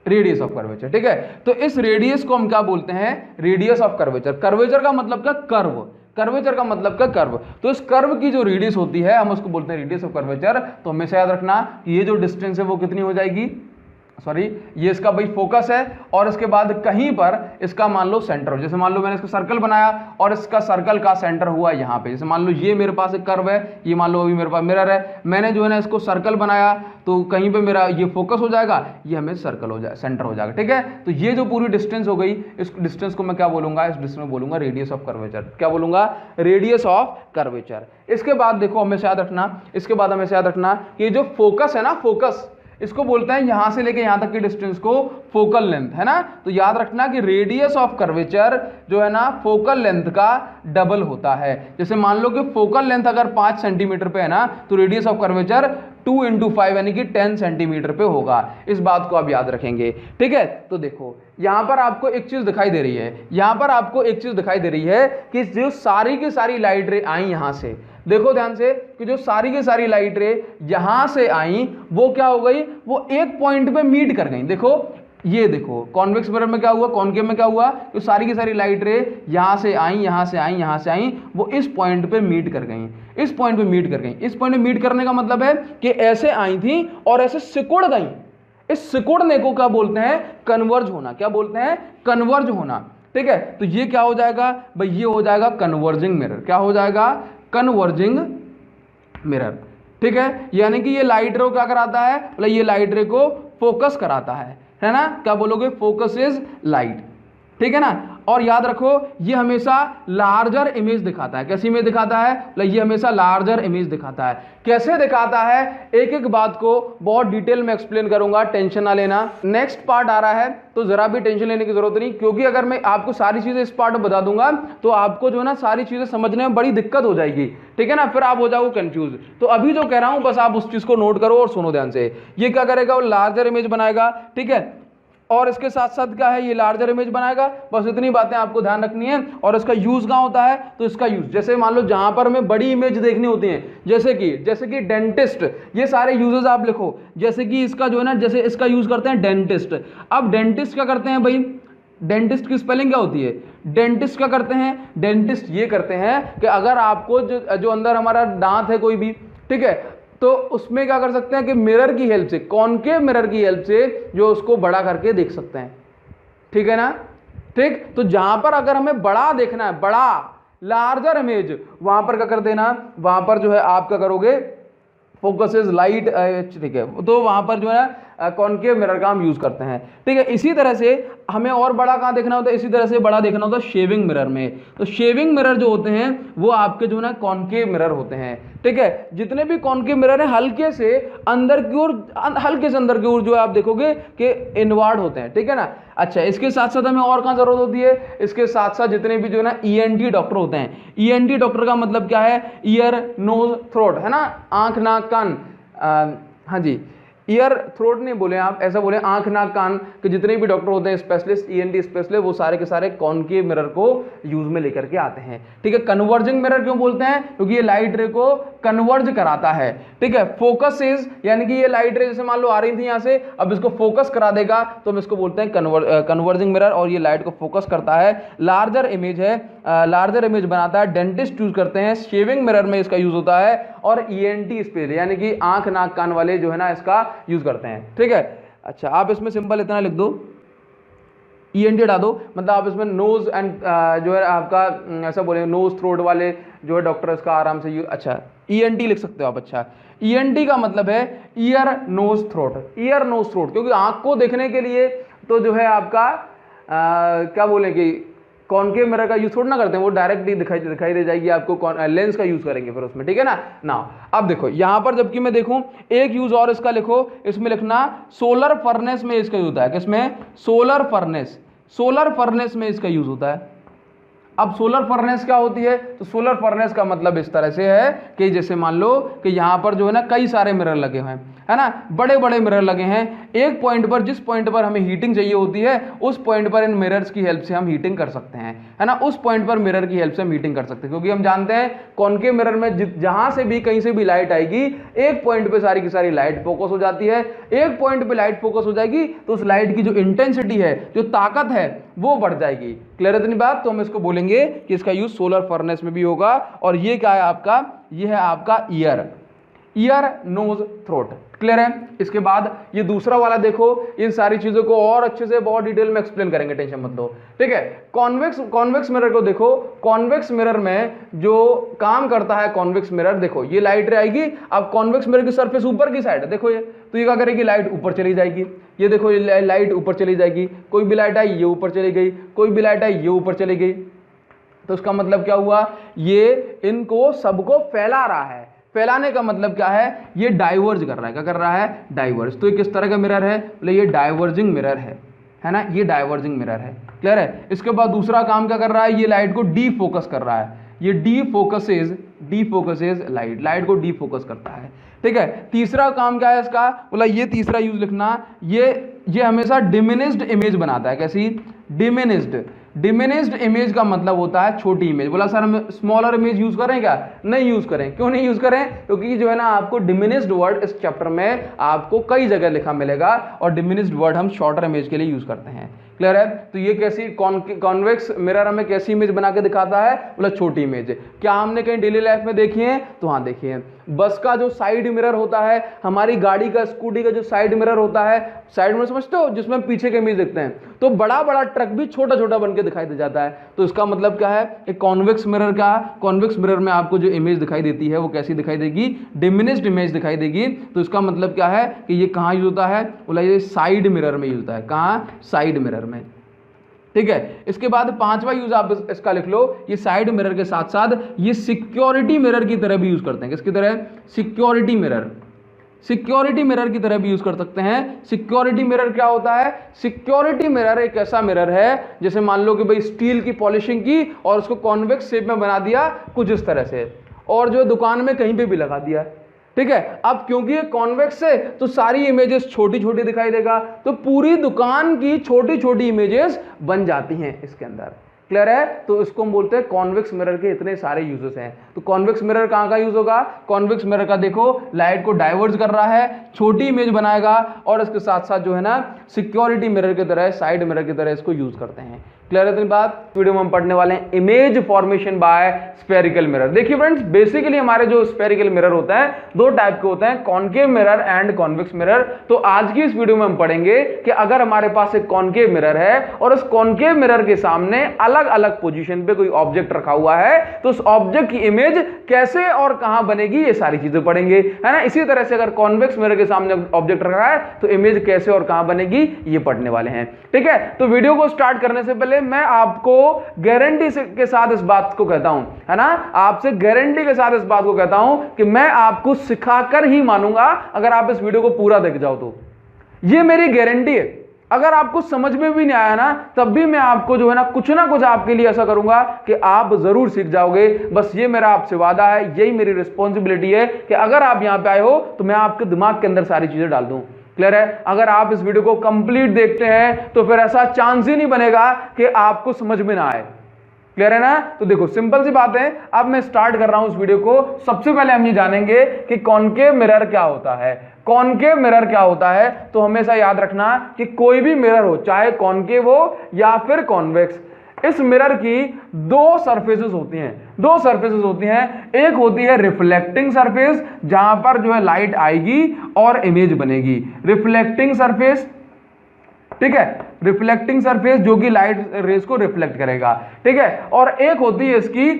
radius of curvature, ठीक है। तो इस रेडियस को हम क्या बोलते हैं? Radius of curvature. कर्वेचर का मतलब क्या? कर्व। कर्वेचर का मतलब क्या? कर्व। तो इस कर्व की जो रेडियस होती है हम उसको बोलते हैं रेडियस ऑफ कर्वेचर। तो हमेशा याद रखना कि ये जो डिस्टेंस है वो कितनी हो जाएगी, सॉरी, ये इसका भाई फोकस है, और इसके बाद कहीं पर इसका मान लो सेंटर हो। जैसे मान लो मैंने इसका सर्कल बनाया और इसका सर्कल का सेंटर हुआ यहाँ पे, जैसे मान लो ये मेरे पास एक कर्व है, ये मान लो अभी मेरे पास मिरर है, मैंने जो है ना इसको सर्कल बनाया, तो कहीं पे मेरा ये फोकस हो जाएगा, ये हमें सर्कल हो जाए, सेंटर हो जाएगा, ठीक है। तो ये जो पूरी डिस्टेंस हो गई, इस डिस्टेंस को मैं क्या बोलूंगा? इस डिस्टेंस में बोलूंगा रेडियस ऑफ कर्वेचर। क्या बोलूंगा? Radius of curvature. इसके बाद देखो, हमेशा याद रखना, इसके बाद हमेशा याद रखना कि जो फोकस है ना, फोकस, इसको बोलते हैं यहां से लेके यहां तक की डिस्टेंस को फोकल लेंथ, है ना। तो याद रखना कि रेडियस ऑफ कर्वेचर जो है ना फोकल लेंथ का डबल होता है। जैसे मान लो कि फोकल लेंथ अगर 5 सेंटीमीटर पे है ना, तो रेडियस ऑफ कर्वेचर 2 × 5 यानी कि 10 सेंटीमीटर पे होगा। इस बात को आप याद रखेंगे, ठीक है। तो देखो, यहां पर आपको एक चीज दिखाई दे रही है, यहां पर आपको एक चीज दिखाई दे रही है कि जो सारी की सारी लाइट रे आई यहां से, देखो ध्यान से कि जो सारी की सारी लाइट रे यहां से आई, वो क्या हो गई? वो एक पॉइंट पे मीट कर गई। देखो, ये देखो कॉन्वेक्स मिरर में क्या हुआ, कॉनकेव में क्या हुआ, तो सारी की सारी लाइट रे यहां से आई, यहां से आई, यहां से आई, वो इस पॉइंट पे मीट कर गई, इस पॉइंट पे मीट कर गई। इस पॉइंट पे मीट करने का मतलब है कि ऐसे आई थी और ऐसे सिकुड़ गई। इस सिकुड़ने को क्या बोलते हैं? कन्वर्ज होना। क्या बोलते हैं? कन्वर्ज होना, ठीक है। तो ये क्या हो जाएगा भाई? ये हो जाएगा कन्वर्जिंग मिरर। क्या हो जाएगा? कन्वर्जिंग मिरर, ठीक है। यानी कि ये लाइट रे को क्या कराता है? मतलब ये लाइट रे को फोकस कराता है ना। क्या बोलोगे? फोकस इज लाइट, ठीक है ना। और याद रखो, ये हमेशा लार्जर इमेज दिखाता है। कैसी इमेज दिखाता है? मतलब ये हमेशा लार्जर इमेज दिखाता है। कैसे दिखाता है? एक एक बात को बहुत डिटेल में एक्सप्लेन करूंगा, टेंशन ना लेना। नेक्स्ट पार्ट आ रहा है तो जरा भी टेंशन लेने की जरूरत नहीं, क्योंकि अगर मैं आपको सारी चीजें इस पार्ट में बता दूंगा तो आपको जो है ना सारी चीजें समझने में बड़ी दिक्कत हो जाएगी, ठीक है ना, फिर आप हो जाओगे कंफ्यूज। तो अभी जो कह रहा हूं बस आप उस चीज को नोट करो और सुनो ध्यान से। ये क्या करेगा? वो लार्जर इमेज बनाएगा, ठीक है। और इसके साथ साथ क्या है? ये लार्जर इमेज बनाएगा। बस इतनी बातें आपको ध्यान रखनी है। और इसका यूज कहाँ होता है? तो इसका यूज जैसे मान लो जहां पर हमें बड़ी इमेज देखनी होती है, जैसे कि डेंटिस्ट, ये सारे यूजेस आप लिखो। जैसे कि इसका जो है ना, जैसे इसका यूज करते हैं डेंटिस्ट। अब डेंटिस्ट क्या करते हैं भाई? डेंटिस्ट की स्पेलिंग क्या होती है? डेंटिस्ट क्या करते हैं? डेंटिस्ट ये करते हैं कि अगर आपको जो अंदर हमारा दांत है कोई भी, ठीक है, तो उसमें क्या कर सकते हैं कि मिरर की हेल्प से, कॉनकेव मिरर की हेल्प से जो उसको बड़ा करके देख सकते हैं, ठीक है ना। ठीक, तो जहां पर अगर हमें बड़ा देखना है, बड़ा लार्जर इमेज, वहां पर क्या कर देना, वहां पर जो है आप क्या करोगे? फोकसेस लाइट, ठीक है, तो वहां पर जो है कॉनकेव मिरर का हम यूज करते हैं, ठीक है। इसी तरह से हमें और बड़ा कहाँ देखना होता है, इसी तरह से बड़ा देखना होता है शेविंग मिरर में। तो शेविंग मिरर जो होते हैं वो आपके जो है ना कॉनकेव मिरर होते हैं, ठीक है। जितने भी कॉनकेव मिरर है हल्के से अंदर की ओर, हल्के से अंदर की ओर जो है आप देखोगे कि इनवर्ड होते हैं, ठीक है ना। अच्छा, इसके साथ साथ हमें और कहाँ जरूरत होती है, इसके साथ साथ जितने भी जो है ना ईएनटी डॉक्टर होते हैं, ईएनटी डॉक्टर का मतलब क्या है, ईयर नोज थ्रोट, है ना, आंख नाक कान, हाँ जी, ईयर थ्रोट नहीं बोले आप, ऐसा बोले आंख नाक कान के जितने भी डॉक्टर होते हैं स्पेशलिस्ट, ईएनटी स्पेशलिस्ट, वो सारे के सारे कॉनकेव मिरर को यूज में लेकर के आते हैं, ठीक है। कन्वर्जिंग मिरर क्यों बोलते हैं, क्योंकि ये लाइट रे को कन्वर्ज कराता है, ठीक है। फोकस इज, यानी कि ये लाइट रे जैसे मान लो आ रही थी यहाँ से, अब इसको फोकस करा देगा तो हम इसको बोलते हैं कन्वर्जिंग मिरर, और ये लाइट को फोकस करता है। लार्जर इमेज है, लार्जर इमेज बनाता है, डेंटिस्ट यूज करते हैं, शेविंग मिरर में इसका यूज होता है, और ईएनटी स्पेस यानी कि आंख नाक कान वाले जो है ना इसका यूज करते हैं, ठीक है। अच्छा, आप इसमें सिंपल इतना लिख दो, ईएनटी हटा दो, मतलब आप इसमें नोज एंड जो है आपका ऐसा बोले नोज थ्रोट वाले जो है डॉक्टर इसका आराम से अच्छा ईएनटी लिख सकते हो आप। अच्छा, ईएनटी का मतलब है ear nose throat, ear nose throat, क्योंकि आंख को देखने के लिए तो जो है आपका क्या बोले कि कॉनकेव मिरर का यूज थोड़ा ना करते हैं, वो डायरेक्टली दिखाई दे जाएगी आपको, लेंस का यूज करेंगे फिर उसमें, ठीक है ना। अब देखो यहां पर जबकि मैं देखूं एक यूज और इसका लिखो, इसमें लिखना सोलर फर्नेस में इसका यूज होता है, किसमें, सोलर फर्नेस, सोलर फर्नेस में इसका यूज होता है। अब सोलर फर्नेस क्या होती है, तो सोलर फर्नेस का मतलब इस तरह से है कि जैसे मान लो कि यहाँ पर जो है ना कई सारे मिरर लगे हुए हैं, है ना, बड़े बड़े मिरर लगे हैं, एक पॉइंट पर, जिस पॉइंट पर हमें हीटिंग चाहिए होती है उस पॉइंट पर इन मिरर्स की हेल्प से हम हीटिंग कर सकते हैं, है ना, उस पॉइंट पर मिरर की हेल्प से हम हीटिंग कर सकते हैं, क्योंकि हम जानते हैं कॉनकेव मिरर में जहां से भी कहीं से भी लाइट आएगी एक पॉइंट पे सारी की सारी लाइट फोकस हो जाती है, एक पॉइंट पे लाइट फोकस हो जाएगी तो उस लाइट की जो इंटेंसिटी है, जो ताकत है वो बढ़ जाएगी। क्लियर है इतनी बात, तो हम इसको बोलेंगे कि इसका यूज सोलर फर्नेस में भी होगा। और ये क्या है आपका, ये है आपका ईयर नोज थ्रोट। क्लियर है। इसके बाद ये दूसरा वाला देखो, इन सारी चीजों को और अच्छे से बहुत डिटेल में एक्सप्लेन करेंगे, टेंशन मत लो, ठीक है। कॉन्वेक्स मिरर को देखो, कॉन्वेक्स मिरर में जो काम करता है कॉन्वेक्स मिरर, देखो ये लाइट रे आएगी, अब कॉन्वेक्स मिरर की सरफेस ऊपर की साइड है, देखो ये, तो ये क्या करेगी, लाइट ऊपर चली जाएगी, ये देखो ये लाइट ऊपर चली जाएगी, कोई भी लाइट आई ये ऊपर चली गई, कोई भी लाइट आई ये ऊपर चली गई, तो इसका मतलब क्या हुआ, ये इनको सबको फैला रहा है। फैलाने का मतलब क्या है, ये डाइवर्ज कर रहा है, क्या कर रहा है, डाइवर्ज। तो ये किस तरह का मिरर है, बोले ये डाइवर्जिंग मिरर है ना, ये डाइवर्जिंग मिरर है। क्लियर है। इसके बाद दूसरा काम क्या कर रहा है, ये लाइट को डी फोकस कर रहा है, ये डी फोकसेज लाइट को डी फोकस करता है, ठीक है। तीसरा काम क्या है इसका, बोला ये तीसरा यूज लिखना, ये हमेशा डिमिनिश्ड इमेज बनाता है। कैसी, डिमिनिश्ड इमेज का मतलब होता है छोटी इमेज। बोला सर हम स्मॉलर इमेज यूज करें क्या, नहीं यूज करें। क्यों नहीं यूज करें, क्योंकि जो है ना आपको डिमिनिश्ड वर्ड इस चैप्टर में आपको कई जगह लिखा मिलेगा, और डिमिनिश्ड वर्ड हम शॉर्टर इमेज के लिए यूज करते हैं। क्लियर है। तो ये कैसी कॉन्वेक्स मिरर हमें कैसी इमेज बना के दिखाता है, बोला छोटी इमेज। क्या हमने कहीं डेली लाइफ में देखी है, तो हाँ देखी है। बस का जो साइड मिरर होता है, हमारी गाड़ी का, स्कूटी का जो साइड मिरर होता है, साइड मिरर समझते हो, जिसमें हम पीछे के इमेज देखते हैं, तो बड़ा बड़ा ट्रक भी छोटा छोटा बन के दिखाई दे जाता है। तो इसका मतलब क्या है, एक कॉन्वेक्स मिरर में आपको जो इमेज दिखाई देती है वो कैसी दिखाई देगी, डिमिनिश्ड इमेज दिखाई देगी। तो इसका मतलब क्या है कि ये कहाँ यूज होता है, बोला ये साइड मिरर में यूज होता है। कहाँ, साइड मिरर में, ठीक है। इसके बाद पांचवा यूज आप इसका लिख लो, ये साइड मिरर के साथ साथ ये सिक्योरिटी मिरर की तरह भी यूज करते हैं। किसकी तरह, सिक्योरिटी मिरर की तरह भी यूज कर सकते हैं। सिक्योरिटी मिरर क्या होता है, सिक्योरिटी मिरर एक ऐसा मिरर है जैसे मान लो कि भाई स्टील की पॉलिशिंग की और उसको कॉन्वेक्स शेप में बना दिया कुछ इस तरह से, और जो दुकान में कहीं पे भी लगा दिया, ठीक है। अब क्योंकि ये कॉन्वेक्स है तो सारी इमेजेस छोटी छोटी दिखाई देगा, तो पूरी दुकान की छोटी छोटी इमेजेस बन जाती हैं इसके अंदर। क्लियर है। तो इसको हम बोलते हैं कॉन्वेक्स मिरर के इतने सारे यूजेस हैं। तो कॉन्वेक्स मिरर कहाँ का यूज होगा, कॉन्वेक्स मिरर का देखो लाइट को डाइवर्ज कर रहा है, छोटी इमेज बनाएगा, और इसके साथ साथ जो है ना सिक्योरिटी मिरर की तरह, साइड मिरर की तरह इसको यूज करते हैं। क्लियर है इतनी बात। वीडियो में हम पढ़ने वाले हैं image formation by spherical mirror. देखिए फ्रेंड्स, बेसिकली हमारे जो स्फेरिकल मिरर होता है दो टाइप के होते हैं, concave mirror and convex mirror. तो आज की इस वीडियो में हम पढ़ेंगे कि अगर हमारे पास एक कॉनकेव मिरर है और उस कॉनकेव मिरर के सामने अलग अलग पोजीशन पे कोई ऑब्जेक्ट रखा हुआ है तो उस ऑब्जेक्ट की इमेज कैसे और कहां बनेगी, ये सारी चीजें पढ़ेंगे, है ना। इसी तरह से अगर कॉन्वेक्स मिरर के सामने ऑब्जेक्ट रखा है तो इमेज कैसे और कहां बनेगी, ये पढ़ने वाले हैं। ठीक है, तो वीडियो को स्टार्ट करने से पहले मैं आपको गारंटी के साथ इस बात को कहता हूं, है ना, आपसे गारंटी के साथ इस बात को कहता हूं कि मैं आपको सिखाकर ही मानूंगा अगर आप इस वीडियो को पूरा देख जाओ तो। ये मेरी गारंटी है। अगर आपको समझ में भी नहीं आया ना तब भी मैं आपको जो है ना कुछ आपके लिए ऐसा करूंगा कि आप जरूर सीख जाओगे। बस ये मेरा आपसे वादा है, यही मेरी रिस्पॉन्सिबिलिटी है कि अगर आप यहां पे आए हो तो मैं आपके दिमाग के अंदर सारी चीजें डाल दूं। क्लियर है। अगर आप इस वीडियो को कंप्लीट देखते हैं तो फिर ऐसा चांस ही नहीं बनेगा कि आपको समझ में ना आए। क्लियर है ना। तो देखो सिंपल सी बात है, अब मैं स्टार्ट कर रहा हूं इस वीडियो को। सबसे पहले हम ये जानेंगे कि कॉनकेव मिरर क्या होता है। कॉनकेव मिरर क्या होता है तो हमेशा याद रखना कि कोई भी मिरर हो, चाहे कॉनकेव हो या फिर कॉन्वेक्स, इस मिरर की दो सरफेसेस होती हैं। एक होती है रिफ्लेक्टिंग सरफेस, जहां पर जो है लाइट आएगी और इमेज बनेगी, रिफ्लेक्टिंग सरफेस। ठीक है, रिफ्लेक्टिंग सरफेस जो कि लाइट रेज को रिफ्लेक्ट करेगा। ठीक है, और एक होती है इसकी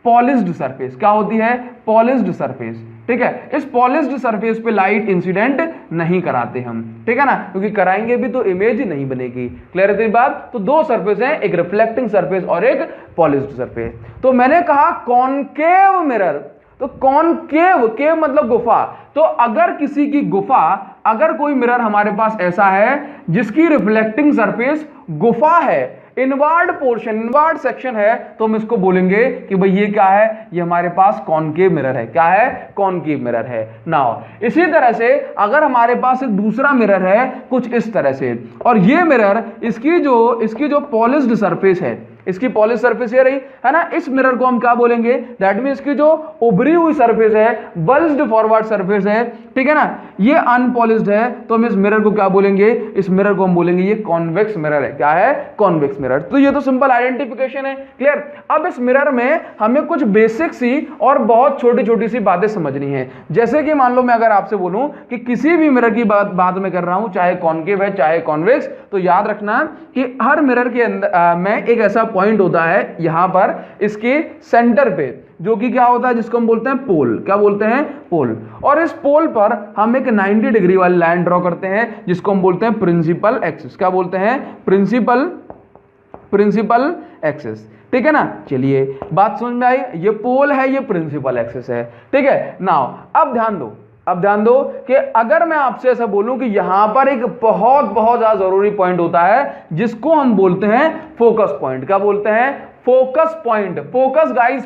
पॉलिश्ड सरफेस। क्या होती है? Polished surface. ठीक है, इस पॉलिश्ड सरफेस पे लाइट इंसिडेंट नहीं कराते हम, ठीक है ना, क्योंकि कराएंगे भी तो इमेज नहीं बनेगी। क्लियर है बात। तो दो सरफेस हैं, एक रिफ्लेक्टिंग सरफेस और एक पॉलिश्ड सरफेस। तो मैंने कहा कॉनकेव मिरर, तो कॉनकेव, केव मतलब गुफा। तो अगर किसी की गुफा, अगर कोई मिरर हमारे पास ऐसा है जिसकी रिफ्लेक्टिंग सरफेस गुफा है, इनवर्ड पोर्शन, इनवर्ड सेक्शन है, तो हम इसको बोलेंगे कि भाई ये क्या है, ये हमारे पास कॉनकेव मिरर है। क्या है? कॉनकेव मिरर है। नाउ इसी तरह से अगर हमारे पास एक दूसरा मिरर है कुछ इस तरह से, और ये मिरर इसकी जो पॉलिश्ड सरफेस है, इसकी पॉलिश सरफेस ये रही है ना, इस मिरर को हम क्या बोलेंगे? दैट मीन इसकी जो उभरी हुई सरफेस है, बल्ज्ड फॉरवर्ड सरफेस है, ठीक है ना, ये अनपॉलिश्ड है, तो हम इस मिरर को क्या बोलेंगे? इस मिरर को हम बोलेंगे ये कॉन्वेक्स मिरर है। क्या है? Convex mirror. तो ये तो सिंपल आइडेंटिफिकेशन है। क्लियर। अब इस मिरर में हमें कुछ बेसिक सी और बहुत छोटी छोटी सी बातें समझनी है। जैसे कि मान लो मैं अगर आपसे बोलूं कि किसी भी मिरर की बात मैं कर रहा हूं, चाहे कॉनकेव है चाहे कॉन्वेक्स, तो याद रखना कि हर मिरर के अंदर में एक ऐसा पॉइंट होता है यहां पर इसके सेंटर पे, जो कि क्या होता है, जिसको हम बोलते हैं पोल। क्या बोलते हैं? पोल। और इस पोल पर हम एक 90 डिग्री वाली लाइन ड्रॉ करते हैं जिसको हम बोलते हैं प्रिंसिपल एक्सिस। क्या बोलते हैं? Principal axis. ठीक है ना। चलिए बात समझ में आई, ये पोल है, ये प्रिंसिपल एक्सिस है। ठीक है। नाउ अब ध्यान दो कि अगर मैं आपसे ऐसा बोलूं कि यहां पर एक बहुत ज्यादा जरूरी पॉइंट होता है जिसको हम बोलते हैं फोकस पॉइंट। क्या बोलते हैं? Focus point. Focus guys,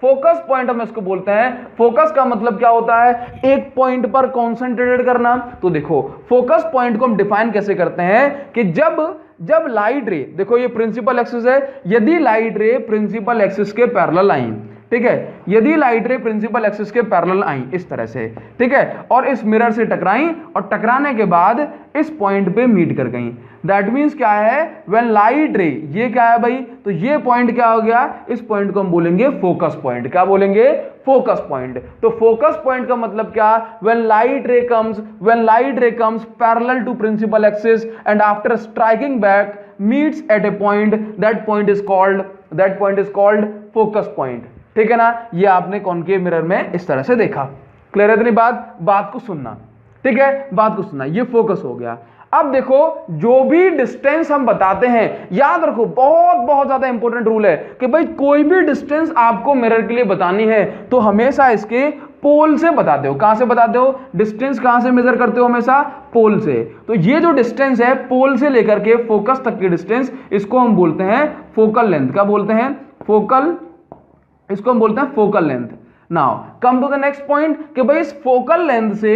focus point हम इसको बोलते हैं। फोकस का मतलब क्या होता है? एक पॉइंट पर कॉन्सेंट्रेटेड करना। तो देखो फोकस पॉइंट को हम डिफाइन कैसे करते हैं कि जब लाइट रे, देखो ये प्रिंसिपल एक्सिस है, यदि लाइट रे प्रिंसिपल एक्सिस के पैरेलल आई, ठीक है, यदि लाइट रे प्रिंसिपल एक्सिस के पैरेलल आई इस तरह से, ठीक है, और इस मिरर से टकराई और टकराने के बाद इस पॉइंट पे मीट कर गई, दैट मींस क्या है? व्हेन लाइट रे, ये क्या है भाई? तो ये पॉइंट क्या हो गया? इस पॉइंट को हम बोलेंगे फोकस पॉइंट। क्या बोलेंगे? Focus point. तो फोकस पॉइंट का मतलब क्या? When light ray comes parallel to principal axis and after striking back meets at a point, that point is called focus point. ठीक है ना। ये आपने कॉनकेव मिरर में इस तरह से देखा। क्लियर है इतनी बात को सुनना, ठीक है, बात को सुनना। ये फोकस हो गया। अब देखो जो भी डिस्टेंस हम बताते हैं, याद रखो बहुत ज्यादा इंपॉर्टेंट रूल है कि भाई कोई भी डिस्टेंस आपको मिरर के लिए बतानी है तो हमेशा इसके पोल से बताते हो। कहां से बताते हो? डिस्टेंस कहां से मेजर करते हो? हमेशा पोल से। तो ये जो डिस्टेंस है पोल से लेकर के फोकस तक की डिस्टेंस, इसको हम बोलते हैं फोकल लेंथ। क्या बोलते हैं? इसको हम बोलते हैं focal length. Now come to the next point कि भाई इस फोकल लेंथ से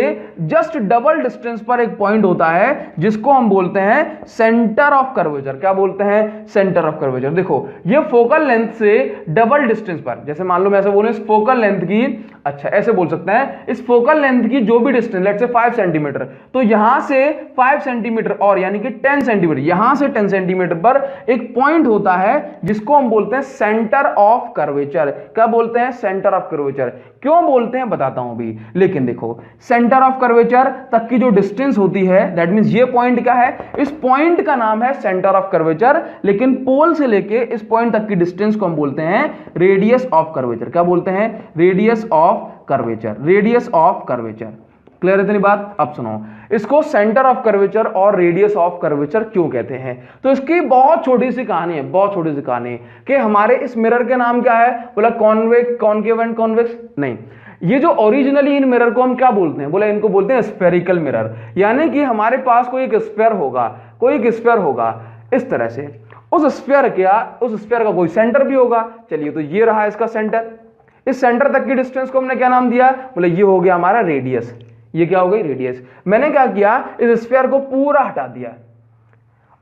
जस्ट डबल डिस्टेंस पर एक पॉइंट होता है जिसको हम बोलते हैं सेंटर ऑफ कर्वेचर। क्या बोलते हैं? Centre of curvature. देखो ये फोकल लेंथ से डबल डिस्टेंस पर, जैसे मान लो मैं ऐसे बोलूं इस फोकल लेंथ की, अच्छा ऐसे बोल सकते हैं, इस फोकल लेंथ की जो भी डिस्टेंस लेट्स से 5 सेंटीमीटर, तो यहां से 5 सेंटीमीटर और यानी कि 10 सेंटीमीटर, यहां से 10 सेंटीमीटर पर एक पॉइंट होता है जिसको हम बोलते हैं सेंटर ऑफ कर्वेचर। क्या बोलते हैं? Centre of curvature. क्यों बोलते हैं बताता हूं अभी, लेकिन देखो सेंटर ऑफ कर्वेचर तक की जो डिस्टेंस होती है, दैट मींस ये पॉइंट क्या है, इस पॉइंट का नाम है सेंटर ऑफ कर्वेचर, लेकिन पोल से लेके इस पॉइंट तक की डिस्टेंस को हम बोलते हैं रेडियस ऑफ कर्वेचर। क्या बोलते हैं? Radius of curvature. Radius of curvature. Clear है इतनी बात? अब सुनो, इसको सेंटर ऑफ कर्वेचर और रेडियस ऑफ कर्वेचर क्यों कहते हैं? तो इसकी बहुत छोटी सी कहानी है, बहुत छोटी सी कहानी कि हमारे इस मिरर के नाम क्या है? बोला कॉन्वेक्स, कॉनकेव एंड कॉन्वेक्स नहीं, ये जो ओरिजिनली इन मिरर को हम क्या बोलते हैं? बोला इनको बोलते हैं स्फेरिकल मिरर। यानी कि हमारे पास कोई एक स्फेयर होगा, कोई एक स्फेयर होगा इस तरह से, उस स्फेयर का कोई सेंटर भी होगा। चलिए तो ये रहा इसका सेंटर, इस सेंटर तक की डिस्टेंस को हमने क्या नाम दिया? बोले ये हो गया हमारा रेडियस। ये क्या हो गई? रेडियस। मैंने क्या किया, इस स्फीयर को पूरा हटा दिया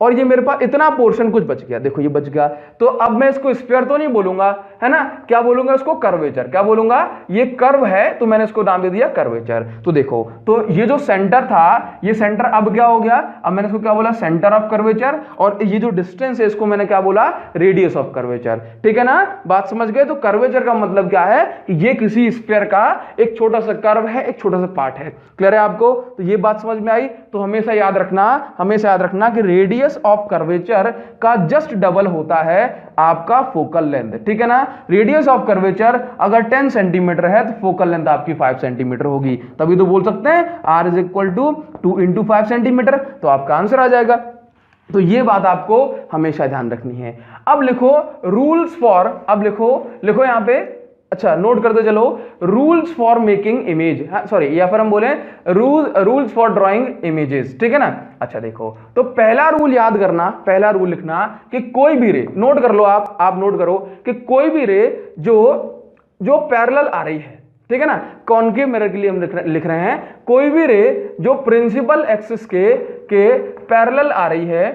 और ये मेरे पास इतना पोर्शन कुछ बच गया, देखो ये बच गया, तो अब मैं इसको स्फीयर तो नहीं बोलूंगा, है ना, क्या बोलूंगा इसको? कर्वेचर। क्या बोलूंगा? ये कर्व है तो मैंने इसको नाम दे दिया कर्वेचर। तो देखो, तो ये जो सेंटर था, ये सेंटर अब क्या हो गया? अब मैंने इसको क्या बोला? Centre of curvature. और ये जो डिस्टेंस है इसको मैंने क्या बोला? Radius of curvature. ठीक है ना, बात समझ गए? तो कर्वेचर का मतलब क्या है कि ये किसी स्फीयर का एक छोटा सा कर्व है, एक छोटा सा पार्ट है। क्लियर है आपको? तो ये बात समझ में आई? तो हमेशा याद रखना कि रेडियस ऑफ कर्वेचर का जस्ट डबल होता है आपका फोकल लेंथ। ठीक है ना, रेडियस ऑफ कर्वेचर अगर 10 सेंटीमीटर है तो फोकल लेंथ आपकी 5 सेंटीमीटर होगी, तभी तो बोल सकते हैं R is equal to 2 into 5 centimetre, तो आपका आंसर आ जाएगा। तो ये बात आपको हमेशा ध्यान रखनी है। अब लिखो रूल्स फॉर, अब लिखो यहां पे, अच्छा नोट करते चलो, rules for making image, sorry, या फिर हम बोले रूल्स फॉर ड्राइंग इमेजेस। ठीक है ना, अच्छा देखो, तो पहला रूल याद करना, पहला रूल लिखना कि कोई भी रे, नोट कर लो आप नोट करो कि कोई भी रे जो पैरेलल आ रही है, ठीक है ना, कॉनकेव मिरर के लिए हम लिख रहे हैं, कोई भी रे जो प्रिंसिपल एक्सिस के पैरेलल आ रही है,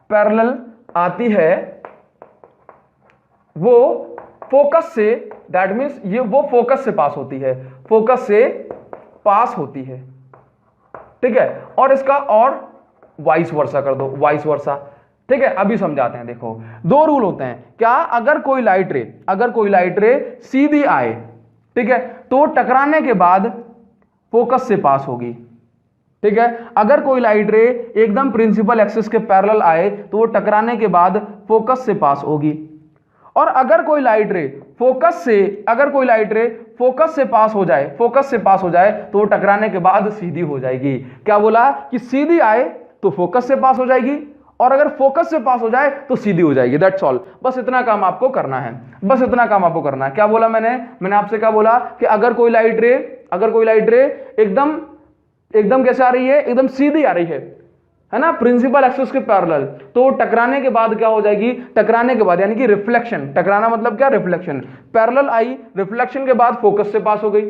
पैरेलल आती है, वो फोकस से, दैट मींस ये वो फोकस से पास होती है, फोकस से पास होती है। ठीक है, और इसका और वाइस वर्सा कर दो, वाइस वर्सा। ठीक है, अभी समझाते हैं। देखो, दो रूल होते हैं क्या? अगर कोई लाइट रे सीधी आए, ठीक है, तो टकराने के बाद फोकस से पास होगी। ठीक है, अगर कोई लाइट रे एकदम प्रिंसिपल एक्सिस के पैरेलल आए तो वो टकराने के बाद फोकस से पास होगी। और अगर कोई लाइट रे फोकस से पास हो जाए तो वो टकराने के बाद सीधी हो जाएगी। क्या बोला? कि सीधी आए तो फोकस से पास हो जाएगी, और अगर फोकस से पास हो जाए तो सीधी हो जाएगी। दैट्स ऑल, बस इतना काम आपको करना है, बस इतना काम आपको करना है। क्या बोला मैंने आपसे क्या बोला कि अगर कोई लाइट रे एकदम कैसे आ रही है? एकदम सीधी आ रही है ना, प्रिंसिपल एक्सिस के पैरेलल, तो टकराने के बाद क्या हो जाएगी? टकराने के बाद यानी कि रिफ्लेक्शन, टकराना मतलब क्या? रिफ्लेक्शन। पैरेलल आई, रिफ्लेक्शन के बाद फोकस से पास हो गई।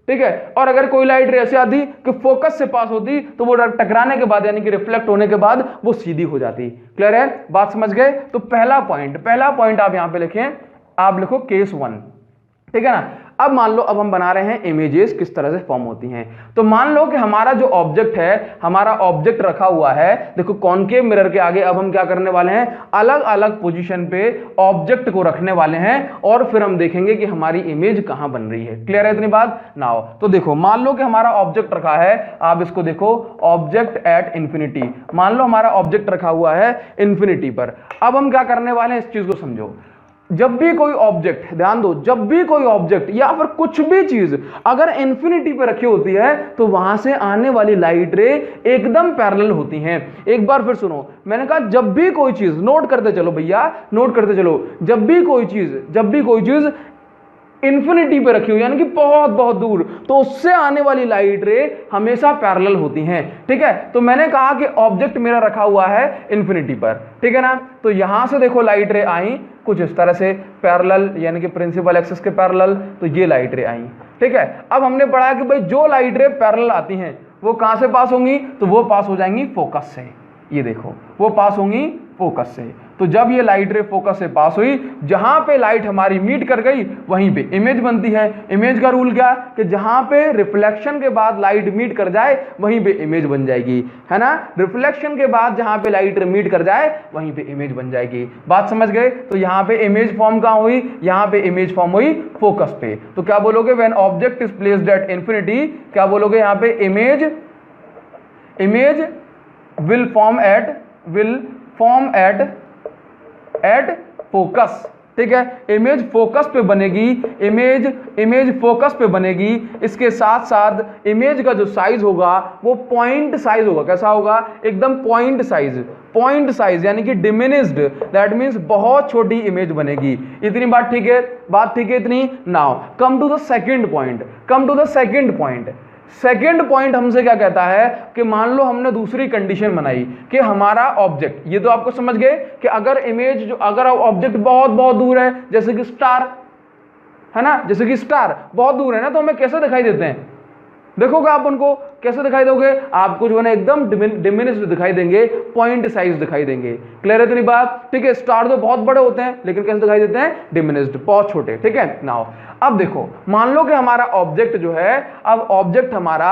ठीक है, और अगर कोई लाइट रे ऐसे आती कि फोकस से पास होती तो वो टकराने के बाद यानी कि रिफ्लेक्ट होने के बाद वो सीधी हो जाती। क्लियर है, बात समझ गए? तो पहला पॉइंट आप यहां पे लिखें, आप लिखो केस 1। ठीक है ना, अब मान लो, अब हम बना रहे हैं इमेजेस किस तरह से फॉर्म होती हैं। तो मान लो कि हमारा जो ऑब्जेक्ट है, हमारा ऑब्जेक्ट रखा हुआ है, देखो कॉनकेव मिरर के आगे अब हम क्या करने वाले हैं? अलग अलग पोजीशन पे ऑब्जेक्ट को रखने वाले हैं और फिर हम देखेंगे कि हमारी इमेज कहां बन रही है। क्लियर है इतनी बात? नाउ तो देखो, मान लो कि हमारा ऑब्जेक्ट रखा है, आप इसको देखो, ऑब्जेक्ट एट इंफिनिटी, मान लो हमारा ऑब्जेक्ट रखा हुआ है इंफिनिटी पर। अब हम क्या करने वाले हैं, इस चीज को समझो। जब भी कोई ऑब्जेक्ट, ध्यान दो, जब भी कोई ऑब्जेक्ट या फिर कुछ भी चीज अगर इंफिनिटी पे रखी होती है तो वहां से आने वाली लाइट रे एकदम पैरेलल होती हैं। एक बार फिर सुनो, मैंने कहा जब भी कोई चीज, नोट करते चलो भैया, नोट करते चलो, जब भी कोई चीज इन्फिनिटी पे रखी हुई यानी कि बहुत बहुत दूर, तो उससे आने वाली लाइट रे हमेशा पैरेलल होती हैं। ठीक है, तो मैंने कहा कि ऑब्जेक्ट मेरा रखा हुआ है इन्फिनिटी पर, ठीक है ना। तो यहां से देखो लाइट रे आई कुछ इस तरह से पैरेलल यानी कि प्रिंसिपल एक्सिस के पैरेलल, तो ये लाइट रे आई। ठीक है, अब हमने पढ़ा कि भाई जो लाइट रे पैरेलल आती हैं वो कहां से पास होंगी, तो वो पास हो जाएंगी फोकस से। ये देखो वो पास होंगी फोकस से। तो जब ये लाइट रे फोकस से पास हुई, जहां पे लाइट हमारी मीट कर गई वहीं पे इमेज बनती है। इमेज का रूल क्या कि जहां पे रिफ्लेक्शन के बाद लाइट मीट कर जाए वहीं पे इमेज बन जाएगी, है ना। रिफ्लेक्शन के बाद जहां पे लाइट मीट कर जाए वहीं पे इमेज बन जाएगी। बात समझ गए। तो यहां पे इमेज फॉर्म कहां हुई, यहां पे इमेज फॉर्म हुई फोकस पे। तो क्या बोलोगे, when object is placed at infinity, क्या बोलोगे यहां पे, image will form at focus। ठीक है, इमेज फोकस पे बनेगी, इमेज फोकस पे बनेगी। इसके साथ साथ इमेज का जो साइज होगा वो पॉइंट साइज होगा। कैसा होगा, एकदम पॉइंट साइज यानी कि डिमिनिश्ड, दैट मींस बहुत छोटी इमेज बनेगी। इतनी बात ठीक है, इतनी। Now come to the second point. Second point हमसे क्या कहता है कि मान लो हमने दूसरी कंडीशन बनाई कि हमारा ऑब्जेक्ट, ये तो आपको समझ गए कि अगर ऑब्जेक्ट बहुत बहुत दूर है, जैसे कि स्टार, है ना, जैसे कि स्टार बहुत दूर है ना, तो हमें कैसे दिखाई देते हैं, देखोगे आप उनको कैसे दिखाई दोगे, आपको जो है ना एकदम डिमिनिश्ड दिखाई देंगे, पॉइंट साइज दिखाई देंगे। क्लियर है इतनी बात। ठीक है, स्टार तो बहुत बड़े होते हैं लेकिन कैसे दिखाई देते हैं, डिमिनिश्ड, बहुत छोटे। ठीक है, नाउ अब देखो, मान लो कि हमारा ऑब्जेक्ट जो है, अब ऑब्जेक्ट हमारा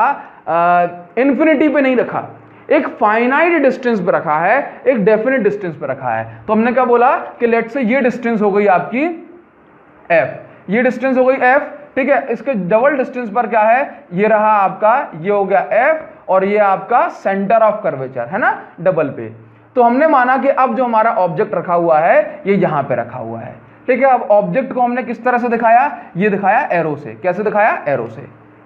इन्फिनिटी पे नहीं रखा, एक फाइनाइट डिस्टेंस पे रखा है, एक डेफिनेट डिस्टेंस पे रखा है। तो हमने क्या बोला कि लेट्स से ये डिस्टेंस हो गई आपकी f, ये डिस्टेंस हो गई f। ठीक है, इसके डबल डिस्टेंस पर क्या है, ये रहा आपका, ये हो गया f और ये आपका सेंटर ऑफ कर्वेचर, है ना, डबल पे। तो हमने माना कि अब जो हमारा ऑब्जेक्ट रखा हुआ है ये यहां पे रखा हुआ है। ठीक है, अब ऑब्जेक्ट को हमने किस तरह से दिखाया, ये दिखाया एरो से। कैसे दिखाया, एरो से।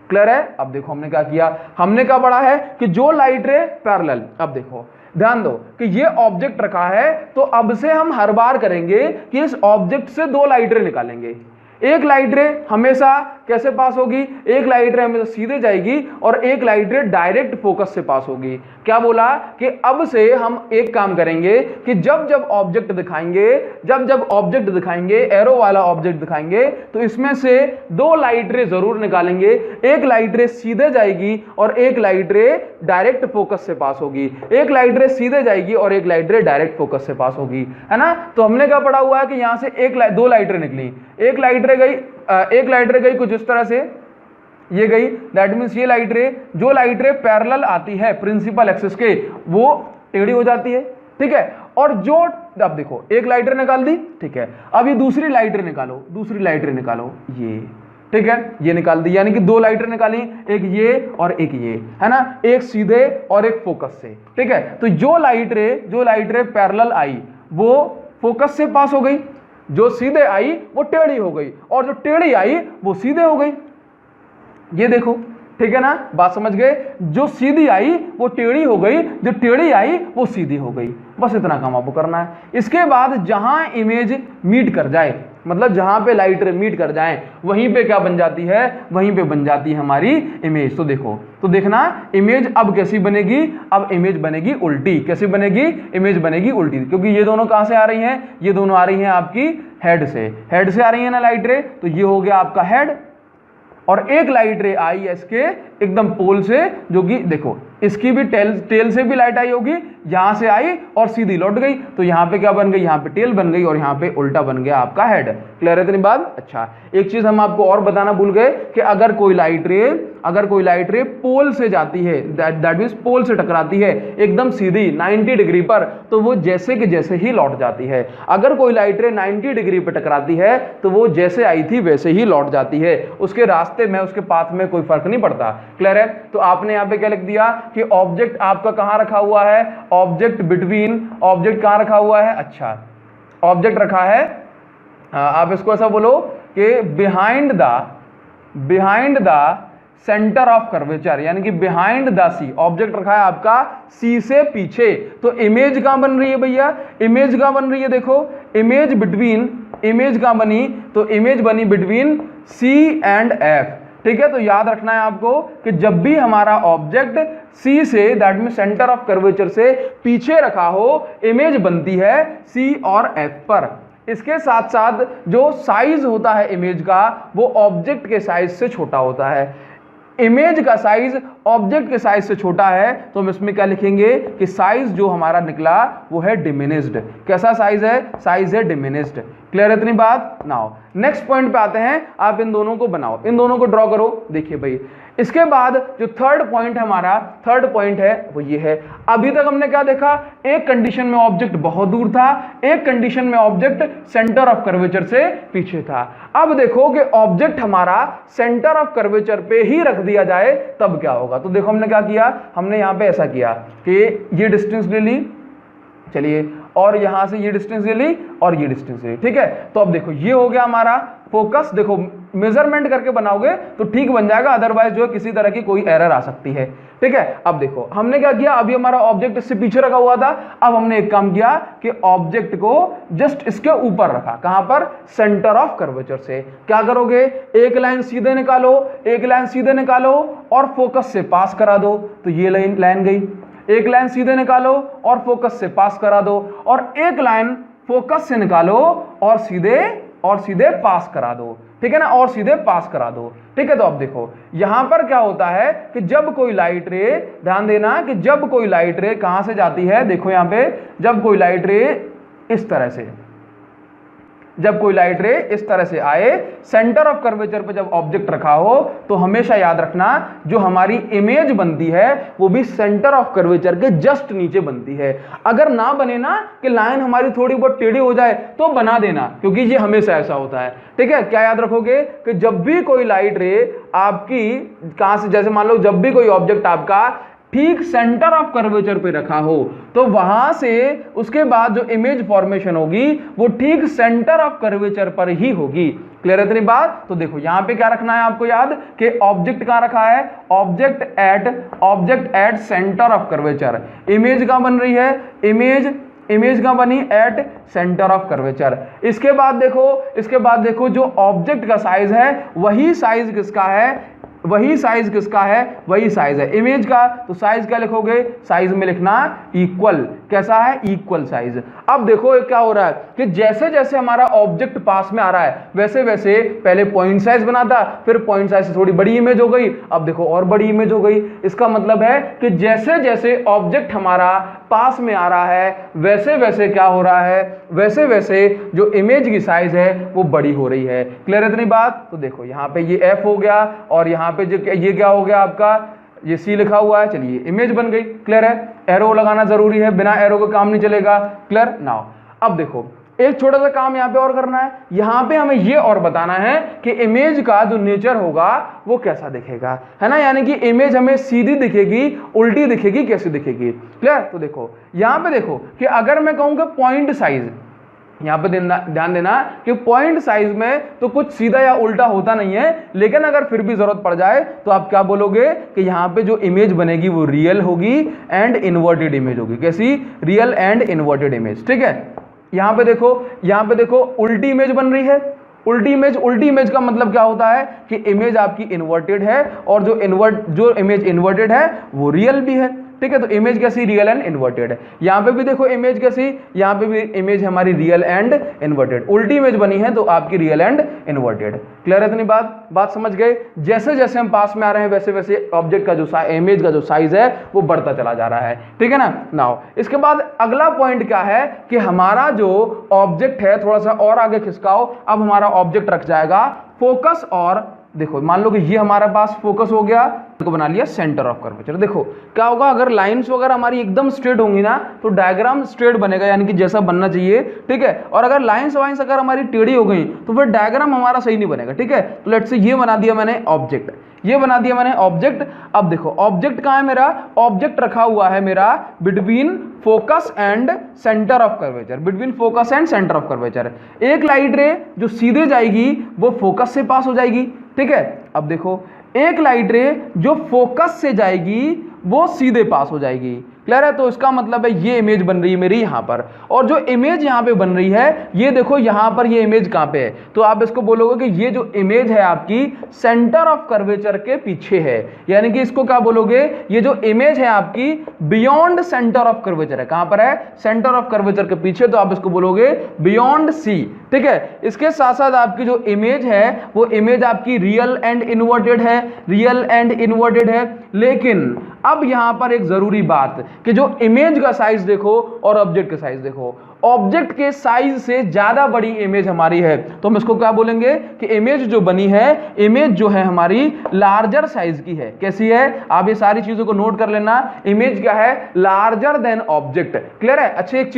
क्लियर है। अब देखो हमने क्या किया, हमने क्या पढ़ा है कि जो लाइट रे पैरेलल, अब देखो ध्यान दो कि ये ऑब्जेक्ट रखा है, तो अब से हम हर बार करेंगे कि इस ऑब्जेक्ट से दो लाइट रे निकालेंगे। एक लाइट रे हमेशा कैसे पास होगी, एक लाइट रे हमेशा सीधे जाएगी और एक लाइट रे डायरेक्ट फोकस से पास होगी। क्या बोला कि अब से हम एक काम करेंगे कि जब जब ऑब्जेक्ट दिखाएंगे, एरो वाला ऑब्जेक्ट दिखाएंगे, तो इसमें से दो लाइट रे जरूर निकालेंगे। एक लाइट रे सीधे जाएगी और एक लाइट रे डायरेक्ट फोकस से पास होगी। एक लाइट रे सीधे जाएगी और एक लाइट रे डायरेक्ट फोकस से पास होगी, है ना। तो हमने क्या पढ़ा हुआ है कि यहां से दो लाइट रे निकली, एक लाइट रे गई कुछ इस तरह से, ये गई, दैट मींस ये लाइट रे, जो लाइट रे पैरेलल आती है प्रिंसिपल एक्सिस के, वो टेढ़ी हो जाती है। ठीक है, और जो, अब देखो एक लाइट रे निकाल दी, ठीक है, अब ये दूसरी लाइट रे निकालो, ये, ठीक है, ये निकाल दी, यानी कि दो लाइट रे निकाली, एक ये और एक ये, है ना, एक सीधे और एक फोकस से। ठीक है, तो जो लाइट रे पैरेलल आई वो फोकस से पास हो गई, जो सीधे आई वो टेढ़ी हो गई, और जो टेढ़ी आई वो सीधे हो गई। ये देखो, ठीक है ना, बात समझ गए। जो सीधी आई वो टेढ़ी हो गई, जो टेढ़ी आई वो सीधी हो गई। बस इतना काम आपको करना है। इसके बाद जहां इमेज मीट कर जाए, मतलब जहां पे लाइट रे मीट कर जाए, वहीं पे क्या बन जाती है, वहीं पे बन जाती है हमारी इमेज। तो देखो, तो देखना इमेज अब कैसी बनेगी, अब इमेज बनेगी उल्टी। कैसी बनेगी, इमेज बनेगी उल्टी, क्योंकि ये दोनों कहां से आ रही हैं, ये दोनों आ रही हैं आपकी हेड से आ रही है ना लाइट रे। तो ये हो गया आपका हेड, और एक लाइट रे आई है इसके एकदम पोल से, जो कि देखो इसकी भी टेल से भी लाइट आई होगी, यहां से आई और सीधी लौट गई। तो यहां पे क्या बन गई, यहां पे टेल बन गई और यहां पे उल्टा बन गया आपका हेड। क्लियर है इतनी बात। अच्छा, एक चीज हम आपको और बताना भूल गए कि अगर कोई लाइट रे पोल से जाती है, दैट मींस पोल से टकराती है एकदम सीधी 90 डिग्री पर, तो वो जैसे कि जैसे ही लौट जाती है। अगर कोई लाइट रे 90 डिग्री पर टकराती है तो वो जैसे आई थी वैसे ही लौट जाती है, उसके रास्ते में, उसके पाथ में कोई फर्क नहीं पड़ता। क्लियर है। तो आपने यहां पे क्या लिख दिया कि ऑब्जेक्ट आपका कहां रखा हुआ है, ऑब्जेक्ट कहां रखा हुआ है। अच्छा, ऑब्जेक्ट रखा है, आप इसको ऐसा बोलो कि behind the centre of curvature, यानी कि बिहाइंड द सी। ऑब्जेक्ट रखा है आपका सी से पीछे। तो इमेज कहां बन रही है भैया, इमेज कहां बन रही है, देखो इमेज कहां बनी, तो इमेज बनी बिटवीन सी एंड एफ। ठीक है, तो याद रखना है आपको कि जब भी हमारा ऑब्जेक्ट सी से, that mean centre of curvature से पीछे रखा हो, इमेज बनती है सी और एफ पर। इसके साथ साथ जो साइज होता है इमेज का, वो ऑब्जेक्ट के साइज से छोटा होता है। इमेज का साइज ऑब्जेक्ट के साइज से छोटा है, तो हम इसमें क्या लिखेंगे कि साइज जो हमारा निकला वो है डिमिनिस्ड। कैसा साइज है? साइज है डिमिनिस्ड। क्लियर है इतनी बात? नाउ नेक्स्ट पॉइंट पे आते हैं। आप इन दोनों को बनाओ, इन दोनों को ड्रॉ करो। देखिए भाई, इसके बाद जो थर्ड पॉइंट है हमारा, थर्ड पॉइंट है वो ये है। अभी तक हमने क्या देखा? एक कंडीशन में ऑब्जेक्ट बहुत दूर था, एक कंडीशन में ऑब्जेक्ट सेंटर ऑफ कर्वेचर से पीछे था। अब देखो कि ऑब्जेक्ट हमारा सेंटर ऑफ कर्वेचर पे ही रख दिया जाए तब क्या होगा। तो देखो हमने क्या किया, हमने यहां पे ऐसा किया कि ये डिस्टेंस ले ली, चलिए, और यहां से ये डिस्टेंस ले ली और ये डिस्टेंस ले ली। ठीक है, तो अब देखो ये हो गया हमारा फोकस। देखो मेजरमेंट करके बनाओगे तो ठीक बन जाएगा, अदरवाइज जो है किसी तरह की कोई एरर आ सकती है। ठीक है, अब देखो हमने क्या किया, अभी हमारा ऑब्जेक्ट इससे पीछे रखा हुआ था, अब हमने एक काम किया कि ऑब्जेक्ट को जस्ट इसके ऊपर रखा। कहां पर? सेंटर ऑफ कर्वेचर से। क्या करोगे? एक लाइन सीधे निकालो, एक लाइन सीधे निकालो और फोकस से पास करा दो, तो ये लाइन गई। एक लाइन सीधे निकालो और फोकस से पास करा दो, और एक लाइन फोकस से निकालो और सीधे पास करा दो। ठीक है ना, और सीधे पास करा दो। ठीक है, तो अब देखो यहां पर क्या होता है कि जब कोई लाइट रे, ध्यान देना कि जब कोई लाइट रे कहां से जाती है, देखो यहां पे, जब कोई लाइट रे इस तरह से, जब कोई लाइट रे इस तरह से आए, सेंटर ऑफ कर्वेचर पे जब ऑब्जेक्ट रखा हो, तो हमेशा याद रखना जो हमारी इमेज बनती है वो भी सेंटर ऑफ कर्वेचर के जस्ट नीचे बनती है। अगर ना बने ना कि लाइन हमारी थोड़ी बहुत टेढ़ी हो जाए तो बना देना, क्योंकि ये हमेशा ऐसा होता है। ठीक है, क्या याद रखोगे कि जब भी कोई लाइट रे आपकी कहां से, जैसे मान लो जब भी कोई ऑब्जेक्ट आपका ठीक सेंटर ऑफ कर्वेचर पे रखा हो, तो वहां से उसके बाद जो इमेज फॉर्मेशन होगी वो ठीक सेंटर ऑफ कर्वेचर पर ही होगी। क्लियर है इतनी बात? तो देखो यहां पे क्या रखना है आपको याद कि ऑब्जेक्ट कहां रखा है, object at centre of curvature. Image कहां बन रही है, इमेज कहां बनी, एट सेंटर ऑफ कर्वेचर। इसके बाद देखो जो ऑब्जेक्ट का साइज है वही साइज किसका है, वही साइज है इमेज का। तो साइज क्या लिखोगे, साइज में लिखना इक्वल। कैसा है? Equal size. अब देखो क्या हो रहा है कि जैसे जैसे हमारा ऑब्जेक्ट पास में आ रहा है वैसे वैसे पहले पॉइंट साइज बना था, फिर पॉइंट साइज से थोड़ी बड़ी इमेज हो गई, अब देखो और बड़ी इमेज हो गई। इसका मतलब है कि जैसे जैसे ऑब्जेक्ट हमारा पास में आ रहा है वैसे वैसे क्या हो रहा है, वैसे वैसे जो इमेज की साइज है वो बड़ी हो रही है। क्लियर है इतनी बात? तो देखो यहाँ पे ये एफ हो गया और यहाँ पे जो ये क्या हो गया आपका, ये सी लिखा हुआ है, चलिए इमेज बन गई। क्लियर है? एरो लगाना जरूरी है, बिना एरो के काम नहीं चलेगा। क्लियर? नाउ अब देखो एक छोटा सा काम यहाँ पे और करना है, यहाँ पे हमें ये और बताना है कि इमेज का जो नेचर होगा वो कैसा दिखेगा, है ना। यानी कि इमेज हमें सीधी दिखेगी, उल्टी दिखेगी, कैसी दिखेगी। क्लियर? तो देखो यहाँ पे देखो कि अगर मैं कहूँगा पॉइंट साइज, यहाँ पे ध्यान देना कि पॉइंट साइज में तो कुछ सीधा या उल्टा होता नहीं है, लेकिन अगर फिर भी जरूरत पड़ जाए तो आप क्या बोलोगे कि यहाँ पे जो इमेज बनेगी वो रियल होगी एंड इन्वर्टेड इमेज होगी। कैसी? Real and inverted image. ठीक है, यहाँ पे देखो उल्टी इमेज बन रही है। उल्टी इमेज का मतलब क्या होता है कि इमेज आपकी इन्वर्टेड है और जो इमेज इन्वर्टेड है वो रियल भी है। ठीक है, तो इमेज कैसी? रियल एंड इन्वर्टेड है। यहाँ पे भी देखो इमेज कैसी, यहाँ पे भी इमेज हमारी रियल एंड इन्वर्टेड। उल्टी इमेज बनी है तो आपकी रियल एंड इन्वर्टेड। क्लियर है इतनी बात समझ गए? जैसे जैसे हम पास में आ रहे हैं वैसे वैसे ऑब्जेक्ट का जो इमेज का जो साइज है वो बढ़ता चला जा रहा है। ठीक है ना। नाउ इसके बाद अगला पॉइंट क्या है कि हमारा जो ऑब्जेक्ट है थोड़ा सा और आगे खिसकाओ, अब हमारा ऑब्जेक्ट रख जाएगा फोकस। और देखो मान लो कि ये हमारे पास फोकस हो गया, को बना लिया सेंटर ऑफ कर्वेचर। देखो क्या होगा, अगर लाइंस वगैरह हमारी एकदम स्ट्रेट होंगी ना तो डायग्राम स्ट्रेट बनेगा, यानी कि जैसा बनना चाहिए। ठीक है, और अगर लाइंस वाइंस अगर हमारी टेढ़ी हो गई तो फिर डायग्राम हमारा सही नहीं बनेगा। ठीक है, तो लेट्स से ये बना दिया मैंने ऑब्जेक्ट, ऑब्जेक्ट। अब देखो ऑब्जेक्ट कहाँ है मेरा, ऑब्जेक्ट रखा हुआ है मेरा between focus and centre of curvature. एक लाइट रे जो सीधे जाएगी वो फोकस से पास हो जाएगी। ठीक है, अब देखो एक लाइट रे जो फोकस से जाएगी वो सीधे पास हो जाएगी। क्लियर है? तो इसका मतलब है ये इमेज बन रही है मेरी यहां पर, और जो इमेज यहां पे बन रही है ये देखो यहां पर ये इमेज कहां पे है, तो आप इसको बोलोगे कि ये जो इमेज है आपकी सेंटर ऑफ कर्वेचर के पीछे है, यानी कि इसको क्या बोलोगे, ये जो इमेज है आपकी बियॉन्ड सेंटर ऑफ कर्वेचर है। कहां पर है? सेंटर ऑफ कर्वेचर के पीछे, तो आप इसको बोलोगे बियॉन्ड सी। ठीक है, इसके साथ साथ आपकी जो इमेज है वो इमेज आपकी रियल एंड इन्वर्टेड है, रियल एंड इन्वर्टेड है। लेकिन अब यहां पर एक जरूरी बात कि जो इमेज का साइज देखो और ऑब्जेक्ट का साइज देखो, ऑब्जेक्ट के साइज से ज्यादा बड़ी इमेज हमारी है, तो हम इसको क्या बोलेंगे कि इमेज जो बनी है, इमेज जो है हमारी लार्जर साइज की है। कैसी है? आप ये सारी चीजों को नोट कर लेना। इमेज क्या है? Larger than object. क्लियर है? अच्छा, एक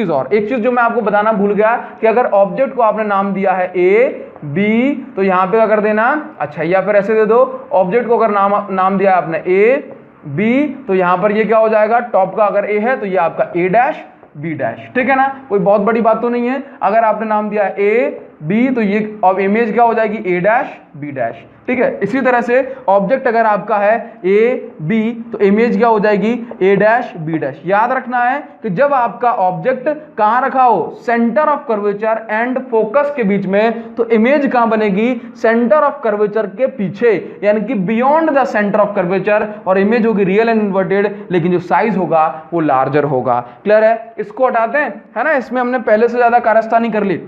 चीज जो मैं आपको बताना भूल गया कि अगर ऑब्जेक्ट को आपने नाम दिया है ए बी, तो यहां पे क्या कर देना, अच्छा, या फिर ऐसे दे दो, ऑब्जेक्ट को अगर नाम दिया है आपने ए बी, तो यहां पर ये क्या हो जाएगा, टॉप का अगर ए है तो ये आपका ए डैश बी डैश। ठीक है ना, कोई बहुत बड़ी बात तो नहीं है। अगर आपने नाम दिया ए बी, तो ये अब इमेज क्या हो जाएगी, ए डैश बी डैश। ठीक है, इसी तरह से ऑब्जेक्ट अगर आपका है ए बी, तो इमेज क्या हो जाएगी, ए डैश बी डैश। याद रखना है कि जब आपका ऑब्जेक्ट कहां रखा हो, centre of curvature and focus के बीच में, तो इमेज कहां बनेगी, सेंटर ऑफ कर्वेचर के पीछे, यानी कि beyond the centre of curvature, और इमेज होगी रियल एंड इन्वर्टेड, लेकिन जो साइज होगा वो लार्जर होगा। क्लियर है? इसको हटाते हैं, है ना, इसमें हमने पहले से ज्यादा कारस्तानी कर ली।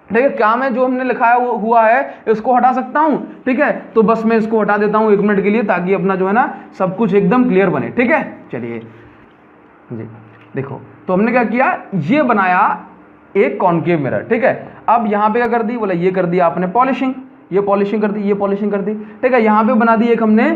ठीक है, क्या मैं जो हमने लिखाया हुआ है इसको हटा सकता हूं? ठीक है, तो बस मैं इसको हटा देता हूं 1 मिनट के लिए, ताकि अपना जो है ना सब कुछ एकदम क्लियर बने। ठीक है, चलिए जी, देखो तो हमने क्या किया, ये बनाया एक कॉनकेव मिरर। ठीक है, अब यहां पे क्या कर दी, बोला ये कर दिया आपने पॉलिशिंग, ये पॉलिशिंग कर दी, ये पॉलिशिंग कर दी। ठीक है, यहां पे बना दी एक हमने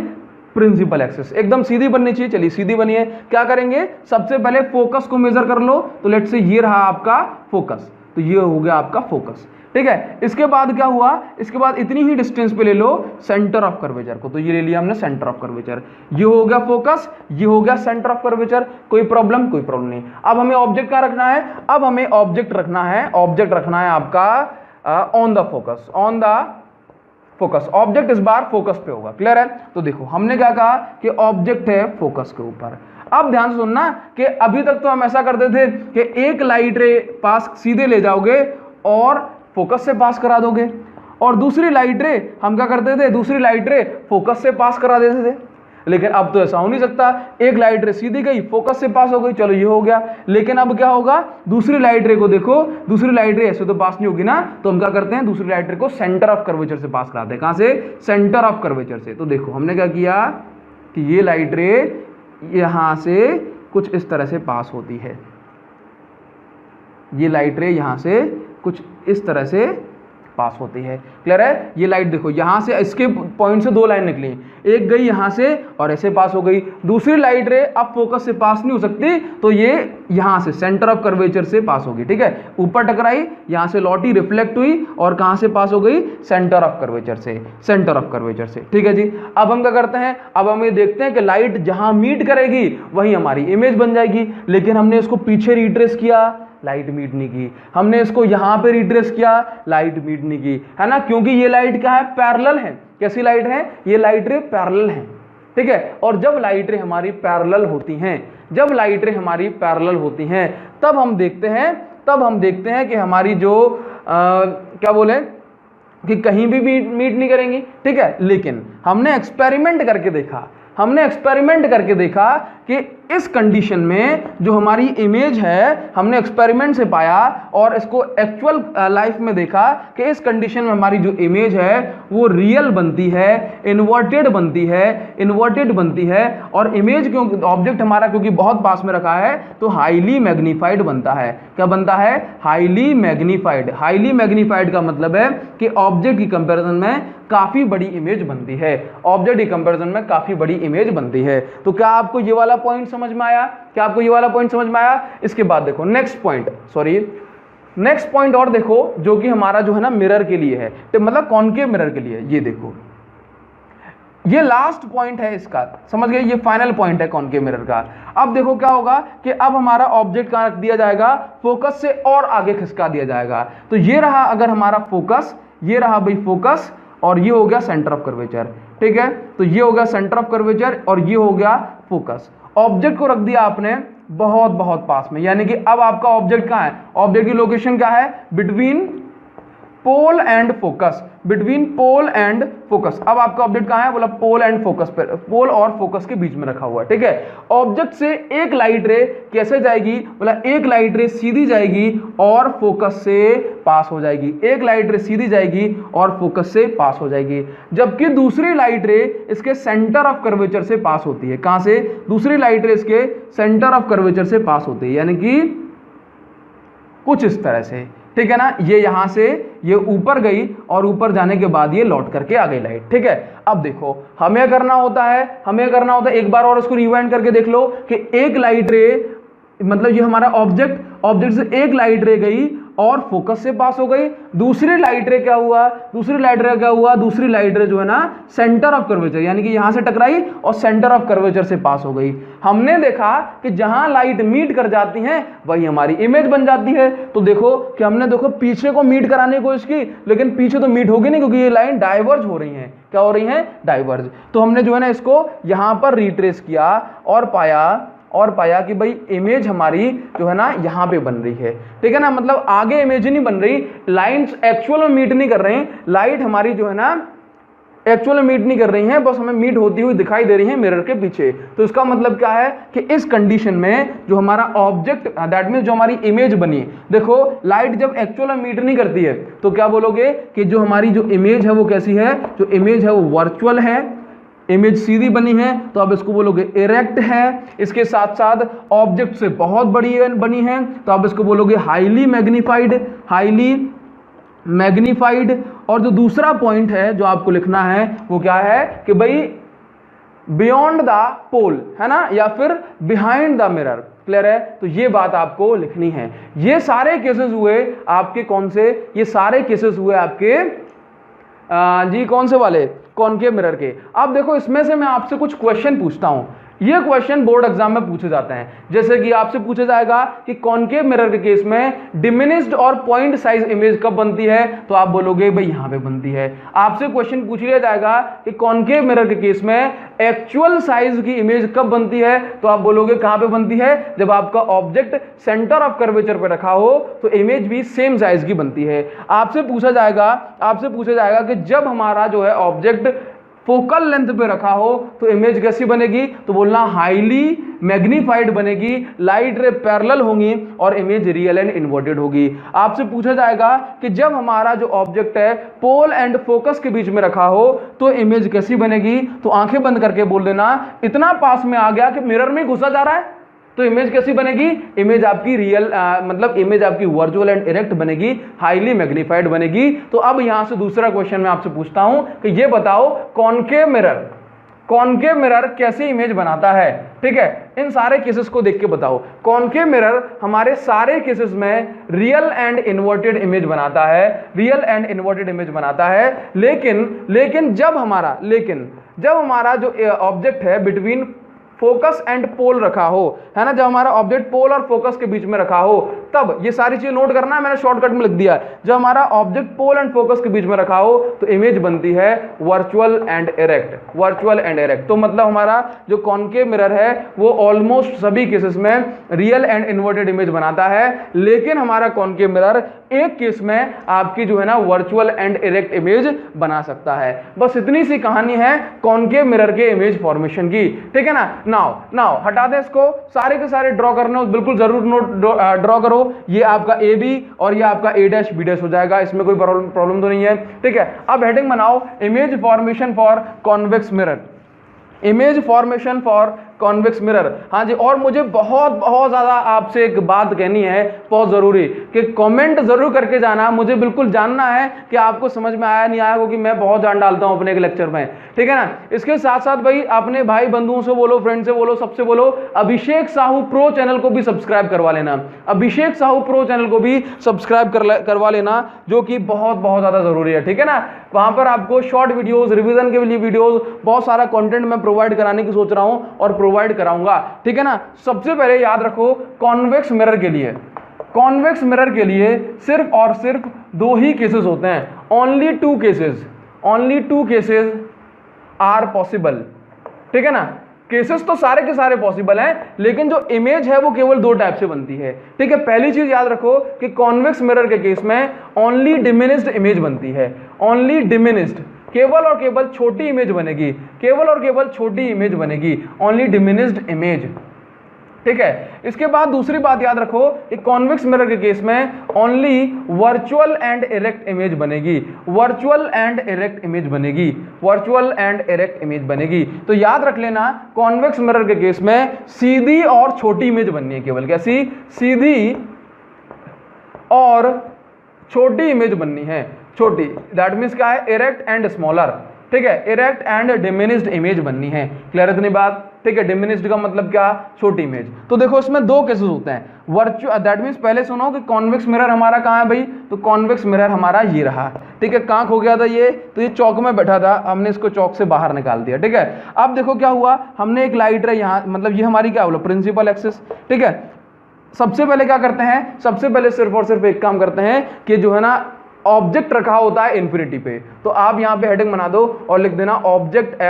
प्रिंसिपल एक्सिस, एकदम सीधी बननी चाहिए। चलिए सीधी बनी है, क्या करेंगे, सबसे पहले फोकस को मेजर कर लो, तो लेट्स से ये रहा आपका फोकस, तो ये हो गया आपका फोकस। ठीक है, इसके बाद क्या हुआ, इसके बाद इतनी ही डिस्टेंस पे ले लो सेंटर ऑफ कर्वेचर को, तो ये ले लिया हमने सेंटर ऑफ कर्वेचर, ये हो गया फोकस, ये हो गया सेंटर ऑफ कर्वेचर। कोई प्रॉब्लम नहीं। अब हमें ऑब्जेक्ट क्या रखना है, अब हमें ऑब्जेक्ट रखना है, ऑब्जेक्ट रखना है आपका on the focus, on the focus. Object इस बार फोकस पे होगा। क्लियर है? तो देखो हमने क्या कहा कि ऑब्जेक्ट है फोकस के ऊपर। अब ध्यान से सुनना कि अभी तक तो हम ऐसा करते थे कि एक लाइट रे पास सीधे ले जाओगे और फोकस से पास करा दोगे, और दूसरी लाइट रे हम क्या करते थे, दूसरी लाइट रे फोकस से पास करा देते थे। लेकिन अब तो ऐसा हो नहीं सकता, एक लाइट रे सीधी गई, फोकस से पास हो गई, चलो ये हो गया। लेकिन अब क्या होगा, दूसरी लाइट रे को देखो, दूसरी लाइट रे ऐसे तो पास नहीं होगी ना, तो हम क्या करते हैं, दूसरी लाइट रे को सेंटर ऑफ कर्वेचर से पास कराते हैं। कहां से? सेंटर ऑफ कर्वेचर से। तो देखो हमने क्या किया कि ये लाइट रे यहां से कुछ इस तरह से पास होती है, ये लाइट रे यहां से कुछ इस तरह से पास होती है। क्लियर है? ये लाइट देखो यहां से, इसके पॉइंट से 2 लाइन निकली, एक गई यहां से और ऐसे पास हो गई। दूसरी लाइट रे अब फोकस से पास नहीं हो सकती, तो ये यहां से सेंटर ऑफ कर्वेचर से पास होगी। ठीक है, ऊपर टकराई, यहां से लौटी, रिफ्लेक्ट हुई, और कहां से पास हो गई, सेंटर ऑफ कर्वेचर से, सेंटर ऑफ कर्वेचर से। ठीक है जी, अब हम क्या करते हैं, अब हम ये देखते हैं कि लाइट जहां मीट करेगी वहीं हमारी इमेज बन जाएगी। लेकिन हमने इसको पीछे रिट्रेस किया, लाइट मीट नहीं की, हमने इसको यहां पे रिट्रेस किया, लाइट मीट नहीं की, है ना, क्योंकि ये लाइट क्या है, पैरेलल है। कैसी लाइट है, ये लाइट रे पैरेलल है। ठीक है, और जब लाइट रे हमारी पैरेलल होती हैं, जब लाइट रे हमारी पैरेलल होती हैं, तब हम देखते हैं कि हमारी जो क्या बोले कि कहीं भी मीट नहीं करेंगी। ठीक है, लेकिन हमने एक्सपेरिमेंट करके देखा कि इस कंडीशन में जो हमारी इमेज है, हमने एक्सपेरिमेंट से पाया और इसको एक्चुअल लाइफ में देखा कि इस कंडीशन में हमारी जो इमेज है वो रियल बनती है, इन्वर्टेड बनती है, और इमेज क्योंकि ऑब्जेक्ट हमारा क्योंकि बहुत पास में रखा है तो हाईली मैग्नीफाइड बनता है। क्या बनता है? Highly magnified. हाईली मैग्नीफाइड का मतलब है कि ऑब्जेक्ट की कंपैरिजन में काफी बड़ी इमेज बनती है, ऑब्जेक्ट की कंपैरिजन में काफी बड़ी इमेज बनती है। तो क्या आपको ये वाला पॉइंट समझ में आया? इसके बाद देखो नेक्स्ट पॉइंट और देखो, जो कि हमारा जो है ना मिरर के लिए है, तो मतलब कॉनकेव मिरर के लिए। ये देखो, ये लास्ट पॉइंट है इसका, समझ गए, ये फाइनल पॉइंट है कॉनकेव मिरर का। अब देखो क्या होगा कि अब हमारा ऑब्जेक्ट कहां रख दिया जाएगा, फोकस से और आगे खिसका दिया जाएगा। तो ये रहा अगर हमारा फोकस, ये रहा भाई फोकस, और ये हो गया सेंटर ऑफ कर्वेचर। ठीक है, तो ये हो गया सेंटर ऑफ कर्वेचर और ये हो गया फोकस। ऑब्जेक्ट को रख दिया आपने बहुत बहुत पास में, यानी कि अब आपका ऑब्जेक्ट कहाँ है, ऑब्जेक्ट की लोकेशन क्या है, between pole and focus, between pole and focus. अब आपका ऑब्जेक्ट कहाँ है, बोला पोल एंड फोकस पर, पोल और फोकस के बीच में रखा हुआ है, ठीक है। ऑब्जेक्ट से एक लाइट रे कैसे जाएगी, बोला एक लाइट रे सीधी जाएगी और फोकस से पास हो जाएगी, एक लाइट रे सीधी जाएगी और फोकस से पास हो जाएगी, जबकि दूसरी लाइट रे इसके सेंटर ऑफ कर्वेचर से पास होती है। कहां से, दूसरी लाइट रे इसके सेंटर ऑफ कर्वेचर से पास होती है, यानी कि कुछ इस तरह से, ठीक है ना। ये यहां से ये ऊपर गई और ऊपर जाने के बाद ये लौट करके आ गई लाइट, ठीक है। अब देखो हमें करना होता है, एक बार और इसको रिवाइंड करके देख लो कि एक लाइट रे, मतलब ये हमारा ऑब्जेक्ट से एक लाइट रे गई और फोकस से पास हो गई, दूसरी लाइट रे क्या हुआ, दूसरी लाइट रे जो है ना सेंटर ऑफ कर्वेचर, यानी कि यहां से टकराई और सेंटर ऑफ कर्वेचर से पास हो गई। हमने देखा कि जहां लाइट मीट कर जाती हैं वही हमारी इमेज बन जाती है। तो देखो कि हमने देखो पीछे को मीट कराने की कोशिश की, लेकिन पीछे तो मीट होगी नहीं, क्योंकि ये लाइन डाइवर्ज हो रही है। क्या हो रही है, डाइवर्ज। तो हमने जो है ना इसको यहां पर रिट्रेस किया और पाया कि भाई इमेज हमारी जो है ना यहाँ पे बन रही है, ठीक है ना। मतलब आगे इमेज नहीं बन रही, लाइंस एक्चुअल में मीट नहीं कर रहे हैं, लाइट हमारी जो है ना एक्चुअल में मीट नहीं कर रही हैं, बस हमें मीट होती हुई दिखाई दे रही है मिरर के पीछे। तो इसका मतलब क्या है कि इस कंडीशन में जो हमारा ऑब्जेक्ट, दैट मींस जो हमारी इमेज बनी, देखो लाइट जब एक्चुअल में मीट नहीं करती है तो क्या बोलोगे कि जो हमारी जो इमेज है वो कैसी है, जो इमेज है वो वर्चुअल है, इमेज सीधी बनी है, तो आप इसको बोलोगे इरेक्ट है। इसके साथ साथ ऑब्जेक्ट से बहुत बड़ी बनी है, तो आप इसको बोलोगे हाईली मैग्नीफाइड। और जो दूसरा पॉइंट है जो आपको लिखना है वो क्या है कि भाई बियॉन्ड द पोल, है ना, या फिर बिहाइंड द मिरर। क्लियर है, तो ये बात आपको लिखनी है। ये सारे केसेस हुए आपके कौन से, ये सारे केसेस हुए आपके जी कौन से वाले, कॉनकेव मिरर के। अब देखो इसमें से मैं आपसे कुछ क्वेश्चन पूछता हूं, ये क्वेश्चन बोर्ड एग्जाम में पूछे जाते हैं। जैसे कि आपसे पूछा जाएगा कि कॉनकेव मिरर के केस में डिमिनिश्ड और पॉइंट साइज इमेज कब बनती है, तो आप बोलोगे भाई यहां पे बनती है। आपसे क्वेश्चन पूछ लिया जाएगा कि कॉनकेव मिरर के केस में एक्चुअल साइज की इमेज कब बनती है, तो आप बोलोगे कहां पे बनती है, जब आपका ऑब्जेक्ट सेंटर ऑफ कर्वेचर पे रखा हो तो इमेज भी सेम साइज की बनती है। आपसे पूछा जाएगा कि जब हमारा जो है ऑब्जेक्ट फोकल लेंथ पे रखा हो तो इमेज कैसी बनेगी, तो बोलना हाईली मैग्नीफाइड बनेगी, लाइट रे पैरेलल होंगी और इमेज रियल एंड इन्वर्टेड होगी। आपसे पूछा जाएगा कि जब हमारा जो ऑब्जेक्ट है पोल एंड फोकस के बीच में रखा हो तो इमेज कैसी बनेगी, तो आंखें बंद करके बोल देना इतना पास में आ गया कि मिरर में घुसा जा रहा है, तो इमेज कैसी बनेगी, इमेज आपकी रियल मतलब इमेज आपकी वर्चुअल एंड इरेक्ट बनेगी, हाईली मैग्नीफाइड बनेगी। तो अब यहां से दूसरा क्वेश्चन मैं आपसे पूछता हूं कि ये बताओ कॉनकेव मिरर कैसे इमेज बनाता है। ठीक है, इन सारे केसेस को देख के बताओ। कॉनकेव मिरर हमारे सारे केसेस में रियल एंड इन्वर्टेड इमेज बनाता है, लेकिन जब हमारा जो ऑब्जेक्ट है बिटवीन फोकस एंड पोल रखा हो, है ना, जब हमारा ऑब्जेक्ट पोल और फोकस के बीच में रखा हो, तब ये सारी चीजें नोट करना है, मैंने शॉर्टकट में लिख दिया है। जब हमारा ऑब्जेक्ट पोल एंड फोकस के बीच में रखा हो तो इमेज बनती है वर्चुअल एंड इरेक्ट। तो मतलब हमारा जो कॉनकेव मिरर है वो ऑलमोस्ट सभी केसेस में रियल एंड इन्वर्टेड इमेज बनाता है, लेकिन हमारा कॉनकेव मिरर एक केस में आपकी जो है ना वर्चुअल एंड इरेक्ट इमेज बना सकता है। बस इतनी सी कहानी है कॉनकेव मिरर के इमेज फॉर्मेशन की। ठीक है ना। नाउ हटा दें इसको, सारे के सारे ड्रॉ करने हो बिल्कुल जरूर ड्रॉ करो। ये आपका ए बी और ये आपका ए डैश बी डैश हो जाएगा, इसमें कोई प्रॉब्लम तो नहीं है। ठीक है, अब हेडिंग बनाओ image formation for convex mirror. हाँ जी, और मुझे बहुत ज्यादा आपसे एक बात कहनी है, बहुत जरूरी, कि कमेंट जरूर करके जाना। मुझे बिल्कुल जानना है कि आपको समझ में आया नहीं आया, क्योंकि मैं बहुत जान डालता हूं अपने एक लेक्चर में। ठीक है ना। इसके साथ साथ भाई अपने भाई बंधुओं से बोलो, फ्रेंड से बोलो, सबसे बोलो अभिषेक साहू प्रो चैनल को भी सब्सक्राइब करवा लेना। अभिषेक साहू प्रो चैनल को भी सब्सक्राइब करवा लेना, जो कि बहुत ज्यादा जरूरी है। ठीक है ना। वहां पर आपको शॉर्ट वीडियोस, रिवीजन के लिए वीडियोस, बहुत सारा कंटेंट मैं प्रोवाइड कराने की सोच रहा हूं और प्रोवाइड कराऊंगा। ठीक है ना। सबसे पहले याद रखो कॉन्वेक्स मिरर के लिए सिर्फ और सिर्फ दो ही केसेस होते हैं। Only two cases are possible. ठीक है ना। केसेस तो सारे के सारे पॉसिबल हैं, लेकिन जो इमेज है वो केवल दो टाइप से बनती है, ठीक है। पहली चीज याद रखो कि कॉन्वेक्स मिरर के केस में ओनली डिमिनिश्ड इमेज बनती है, ओनली डिमिनिश्ड, केवल और केवल छोटी इमेज बनेगी, केवल और केवल छोटी इमेज बनेगी, ओनली डिमिनिश्ड इमेज, ठीक है। इसके बाद दूसरी बात याद रखो कि कॉन्वेक्स मिरर के केस में only virtual and erect image बनेगी, वर्चुअल एंड इरेक्ट इमेज बनेगी, वर्चुअल एंड इरेक्ट इमेज बनेगी। तो याद रख लेना कॉन्वेक्स मिरर के केस में सीधी और छोटी इमेज बननी है, केवल कैसी, सीधी और छोटी इमेज बननी है, छोटी, दैट मीन्स क्या है, इरेक्ट एंड स्मॉलर, ठीक है, इरेक्ट एंड डिमिनिश्ड इमेज बननी है। क्लियर इतनी बात, ठीक है। डिमिनिश्ड का मतलब क्या, छोटी इमेज। तो देखो इसमें दो केसेस होते हैं, वर्चुअल, दैट मीन्स पहले सुनो कि कॉन्वेक्स मिरर हमारा कहाँ है भाई, तो कॉन्वेक्स मिरर हमारा ये रहा, ठीक है। कहाँ खो गया था ये, तो ये चौक में बैठा था, हमने इसको चौक से बाहर निकाल दिया, ठीक है। अब देखो क्या हुआ, हमने एक लाइट रे यहाँ, मतलब ये हमारी क्या बोला, प्रिंसिपल एक्सिस, ठीक है। सबसे पहले क्या करते हैं, सबसे पहले सिर्फ और सिर्फ एक काम करते हैं कि जो है ना ऑब्जेक्ट रखा होता है इन्फिनिटी पे, तो आप यहाँ पे हेडिंग बना दो और लिख देना ऑब्जेक्ट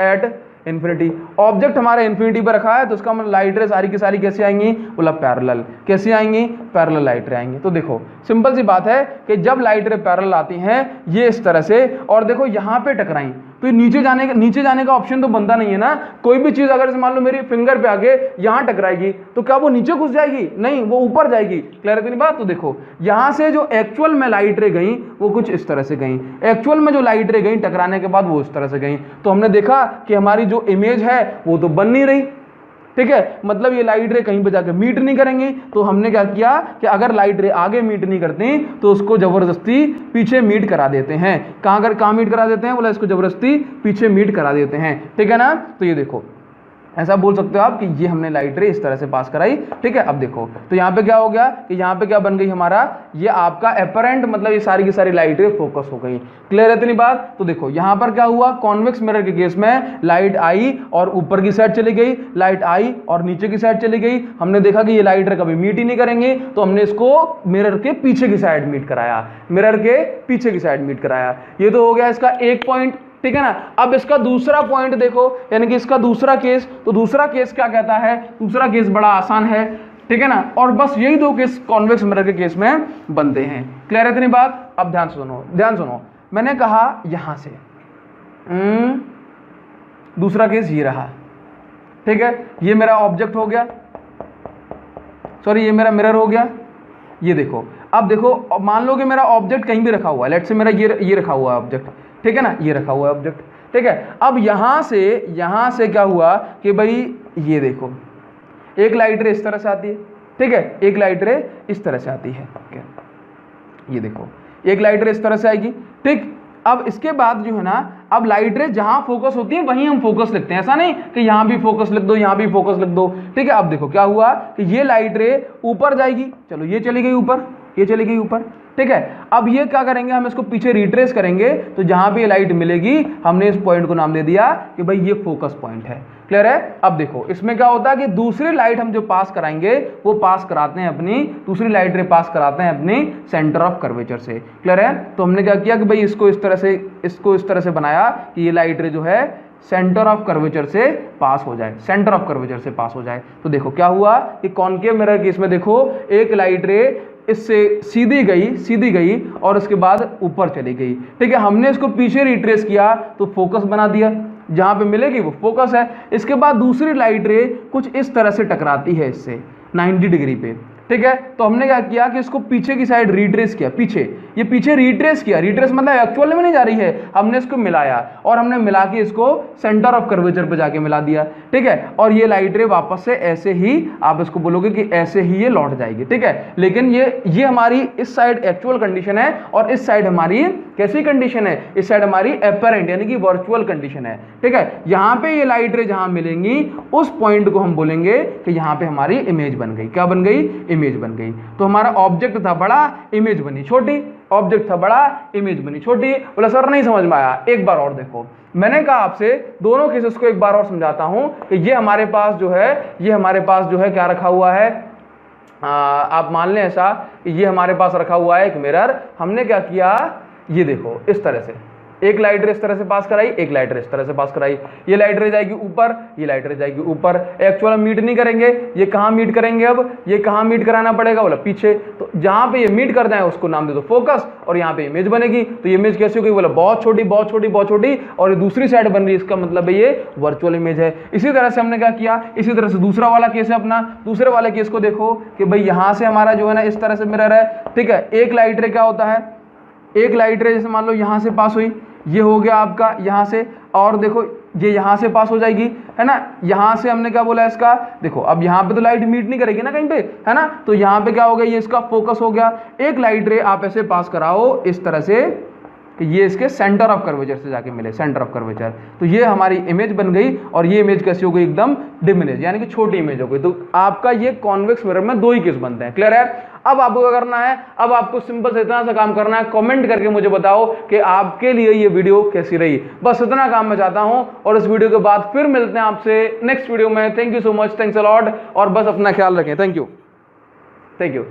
एट इन्फिनिटी। ऑब्जेक्ट हमारे इन्फिनिटी पे रखा है, तो उसका मतलब लाइट रे सारी की सारी कैसे आएंगी, बोला पैरेलल, कैसी आएंगी, पैरेलल लाइट रे आएंगी। तो देखो सिंपल सी बात है कि जब लाइट रे पैरेलल आती हैं ये इस तरह से, और देखो यहाँ पे टकराई, तो नीचे जाने का ऑप्शन तो बनता नहीं है ना। कोई भी चीज अगर मान लो मेरी फिंगर पे आके यहाँ टकराएगी तो क्या वो नीचे घुस जाएगी, नहीं, वो ऊपर जाएगी। क्लियर है बात। तो देखो यहाँ से जो एक्चुअल में लाइट रे गई वो कुछ इस तरह से गई, एक्चुअल में जो लाइट रे गई टकराने के बाद वो इस तरह से गई, तो हमने देखा कि हमारी जो इमेज है वो तो बन नहीं रही, ठीक है। मतलब ये लाइट रे कहीं पे जाकर मीट नहीं करेंगी, तो हमने क्या किया कि अगर लाइट रे आगे मीट नहीं करती तो उसको जबरदस्ती पीछे मीट करा देते हैं। कहाँ मीट करा देते हैं, बोला इसको जबरदस्ती पीछे मीट करा देते हैं, ठीक है ना। तो ये देखो ऐसा बोल सकते हो आप कि ये हमने लाइट रे इस तरह से पास कराई, ठीक है। अब देखो तो यहाँ पे क्या हो गया कि यहाँ पे क्या बन गई हमारा, ये आपका एपरेंट, मतलब ये सारी की सारी लाइट रे फोकस हो गई। क्लियर है इतनी बात। तो देखो यहाँ पर क्या हुआ, कॉन्वेक्स मिरर के केस में लाइट आई और ऊपर की साइड चली गई, लाइट आई और नीचे की साइड चली गई। हमने देखा कि ये लाइट रे कभी मीट ही नहीं करेंगे, तो हमने इसको मिरर के पीछे की साइड मीट कराया, मिरर के पीछे की साइड मीट कराया। ये तो हो गया इसका एक पॉइंट, ठीक है ना। अब इसका दूसरा पॉइंट देखो, यानी कि इसका दूसरा केस, तो दूसरा केस क्या कहता है, दूसरा केस बड़ा आसान है, ठीक है ना। और बस यही दो केस कॉन्वेक्स मिरर के केस में बनते हैं। क्लियर है इतनी बात। अब ध्यान सुनो, मैंने कहा यहां से दूसरा केस ये रहा, ठीक है। ये मेरा ऑब्जेक्ट हो गया, सॉरी ये मेरा मिरर हो गया। ये देखो, अब देखो मान लो कि मेरा ऑब्जेक्ट कहीं भी रखा हुआ है, लेट से मेरा ये रखा हुआ है ऑब्जेक्ट, ठीक है ना, ये रखा हुआ है ऑब्जेक्ट, ठीक है। अब यहाँ से क्या हुआ कि भाई ये देखो एक लाइट रे इस तरह से आती है, ठीक है, एक लाइट रे इस तरह से आती है, ठीक है। ये देखो एक लाइट रे इस तरह से आएगी, ठीक। अब इसके बाद जो है ना, अब लाइट रे जहां फोकस होती है वहीं हम फोकस लिखते हैं, ऐसा नहीं कि यहां भी फोकस लिख दो, यहां भी फोकस लिख दो, ठीक है। अब देखो क्या हुआ कि ये लाइट रे ऊपर जाएगी, चलो ये चली गई ऊपर, ये चली गई ऊपर, ठीक है। अब ये क्या करेंगे, हम इसको पीछे रिट्रेस करेंगे, तो जहां पे ये लाइट मिलेगी हमने इस पॉइंट को नाम दे दिया कि भाई ये फोकस पॉइंट है। क्लियर है। अब देखो इसमें क्या होता है कि दूसरी लाइट हम जो पास कराएंगे वो पास कराते हैं अपनी, दूसरी लाइट रे पास कराते हैं अपनी सेंटर ऑफ कर्वेचर से। क्लियर है। तो हमने क्या किया कि भाई इसको इस तरह से बनाया कि ये लाइट रे जो है सेंटर ऑफ कर्वेचर से पास हो जाए, सेंटर ऑफ कर्वेचर से पास हो जाए। तो देखो क्या हुआ कि कॉनकेव मिरर केस में देखो एक लाइट रे इससे सीधी गई और उसके बाद ऊपर चली गई, ठीक है। हमने इसको पीछे रिट्रेस किया तो फोकस बना दिया, जहां पे मिलेगी वो फोकस है। इसके बाद दूसरी लाइट रे कुछ इस तरह से टकराती है इससे 90 डिग्री पे, ठीक है। तो हमने क्या किया कि इसको पीछे की साइड रिट्रेस किया, पीछे रिट्रेस किया, रिट्रेस मतलब एक्चुअल में नहीं जा रही है, हमने इसको मिलाया और हमने मिला के इसको सेंटर ऑफ कर्वेचर पे जाके मिला दिया, ठीक है। और ये लाइट रे वापस से ऐसे ही, आप इसको बोलोगे कि ऐसे ही ये लौट जाएगी, ठीक है। लेकिन ये हमारी इस साइड एक्चुअल कंडीशन है और इस साइड हमारी कैसी कंडीशन है, इस साइड हमारी एपरेंट यानी कि वर्चुअल कंडीशन है, ठीक है। यहाँ पे ये लाइट रे जहां मिलेंगी उस पॉइंट को हम बोलेंगे कि यहाँ पे हमारी इमेज बन गई। क्या बन गई, इमेज बन गई। तो हमारा ऑब्जेक्ट था बड़ा, इमेज बनी छोटी, ऑब्जेक्ट था बड़ा, इमेज बनी छोटी। बोला सर नहीं समझ में आया, एक बार और देखो। मैंने कहा आपसे दोनों केसेस को एक बार और समझाता हूं कि ये हमारे पास जो है क्या रखा हुआ है, आप मान लें ऐसा कि ये हमारे पास रखा हुआ है एक मिरर। हमने क्या किया, ये देखो इस तरह से, एक लाइट रे इस तरह से पास कराई, एक लाइट रे इस तरह से पास कराई, ये लाइट रे जाएगी ऊपर, ये लाइट रे जाएगी ऊपर। एक्चुअल में मीट नहीं करेंगे, ये कहाँ मीट करेंगे, अब ये कहाँ मीट कराना पड़ेगा, बोला पीछे। तो जहां पे ये मीट करते हैं उसको नाम दे दो फोकस, और यहाँ पे इमेज बनेगी। तो ये इमेज कैसी होगी, बोला बहुत छोटी बहुत छोटी बहुत छोटी, और ये दूसरी साइड बन रही है, इसका मतलब है ये वर्चुअल इमेज है। इसी तरह से हमने क्या किया, इसी तरह से दूसरा वाला केस है अपना। दूसरे वाले केस को देखो कि भाई यहां से हमारा जो है ना इस तरह से मिरर है, ठीक है। एक लाइट रे क्या होता है, एक लाइट रे जैसे मान लो यहां से पास हुई, ये हो गया आपका यहां से, और देखो ये यहां से पास हो जाएगी, है ना। यहां से हमने क्या बोला इसका, देखो अब यहां पे तो लाइट मीट नहीं करेगी ना कहीं पे, है ना। तो यहां पे क्या हो गया, ये इसका फोकस हो गया। एक लाइट रे आप ऐसे पास कराओ इस तरह से कि ये इसके सेंटर ऑफ कर्वेचर से जाके मिले, सेंटर ऑफ कर्वेचर। तो ये हमारी इमेज बन गई, और ये इमेज कैसी हो गई, एकदम डिम इमेज, यानी कि छोटी इमेज हो गई। तो आपका ये कॉन्वेक्स मिरर में दो ही केस बनते हैं। क्लियर है। अब आपको क्या करना है, अब आपको सिंपल से इतना सा काम करना है, कमेंट करके मुझे बताओ कि आपके लिए ये वीडियो कैसी रही। बस इतना काम मैं चाहता हूं, और इस वीडियो के बाद फिर मिलते हैं आपसे नेक्स्ट वीडियो में। Thank you so much, thanks a lot, और बस अपना ख्याल रखें। Thank you, thank you.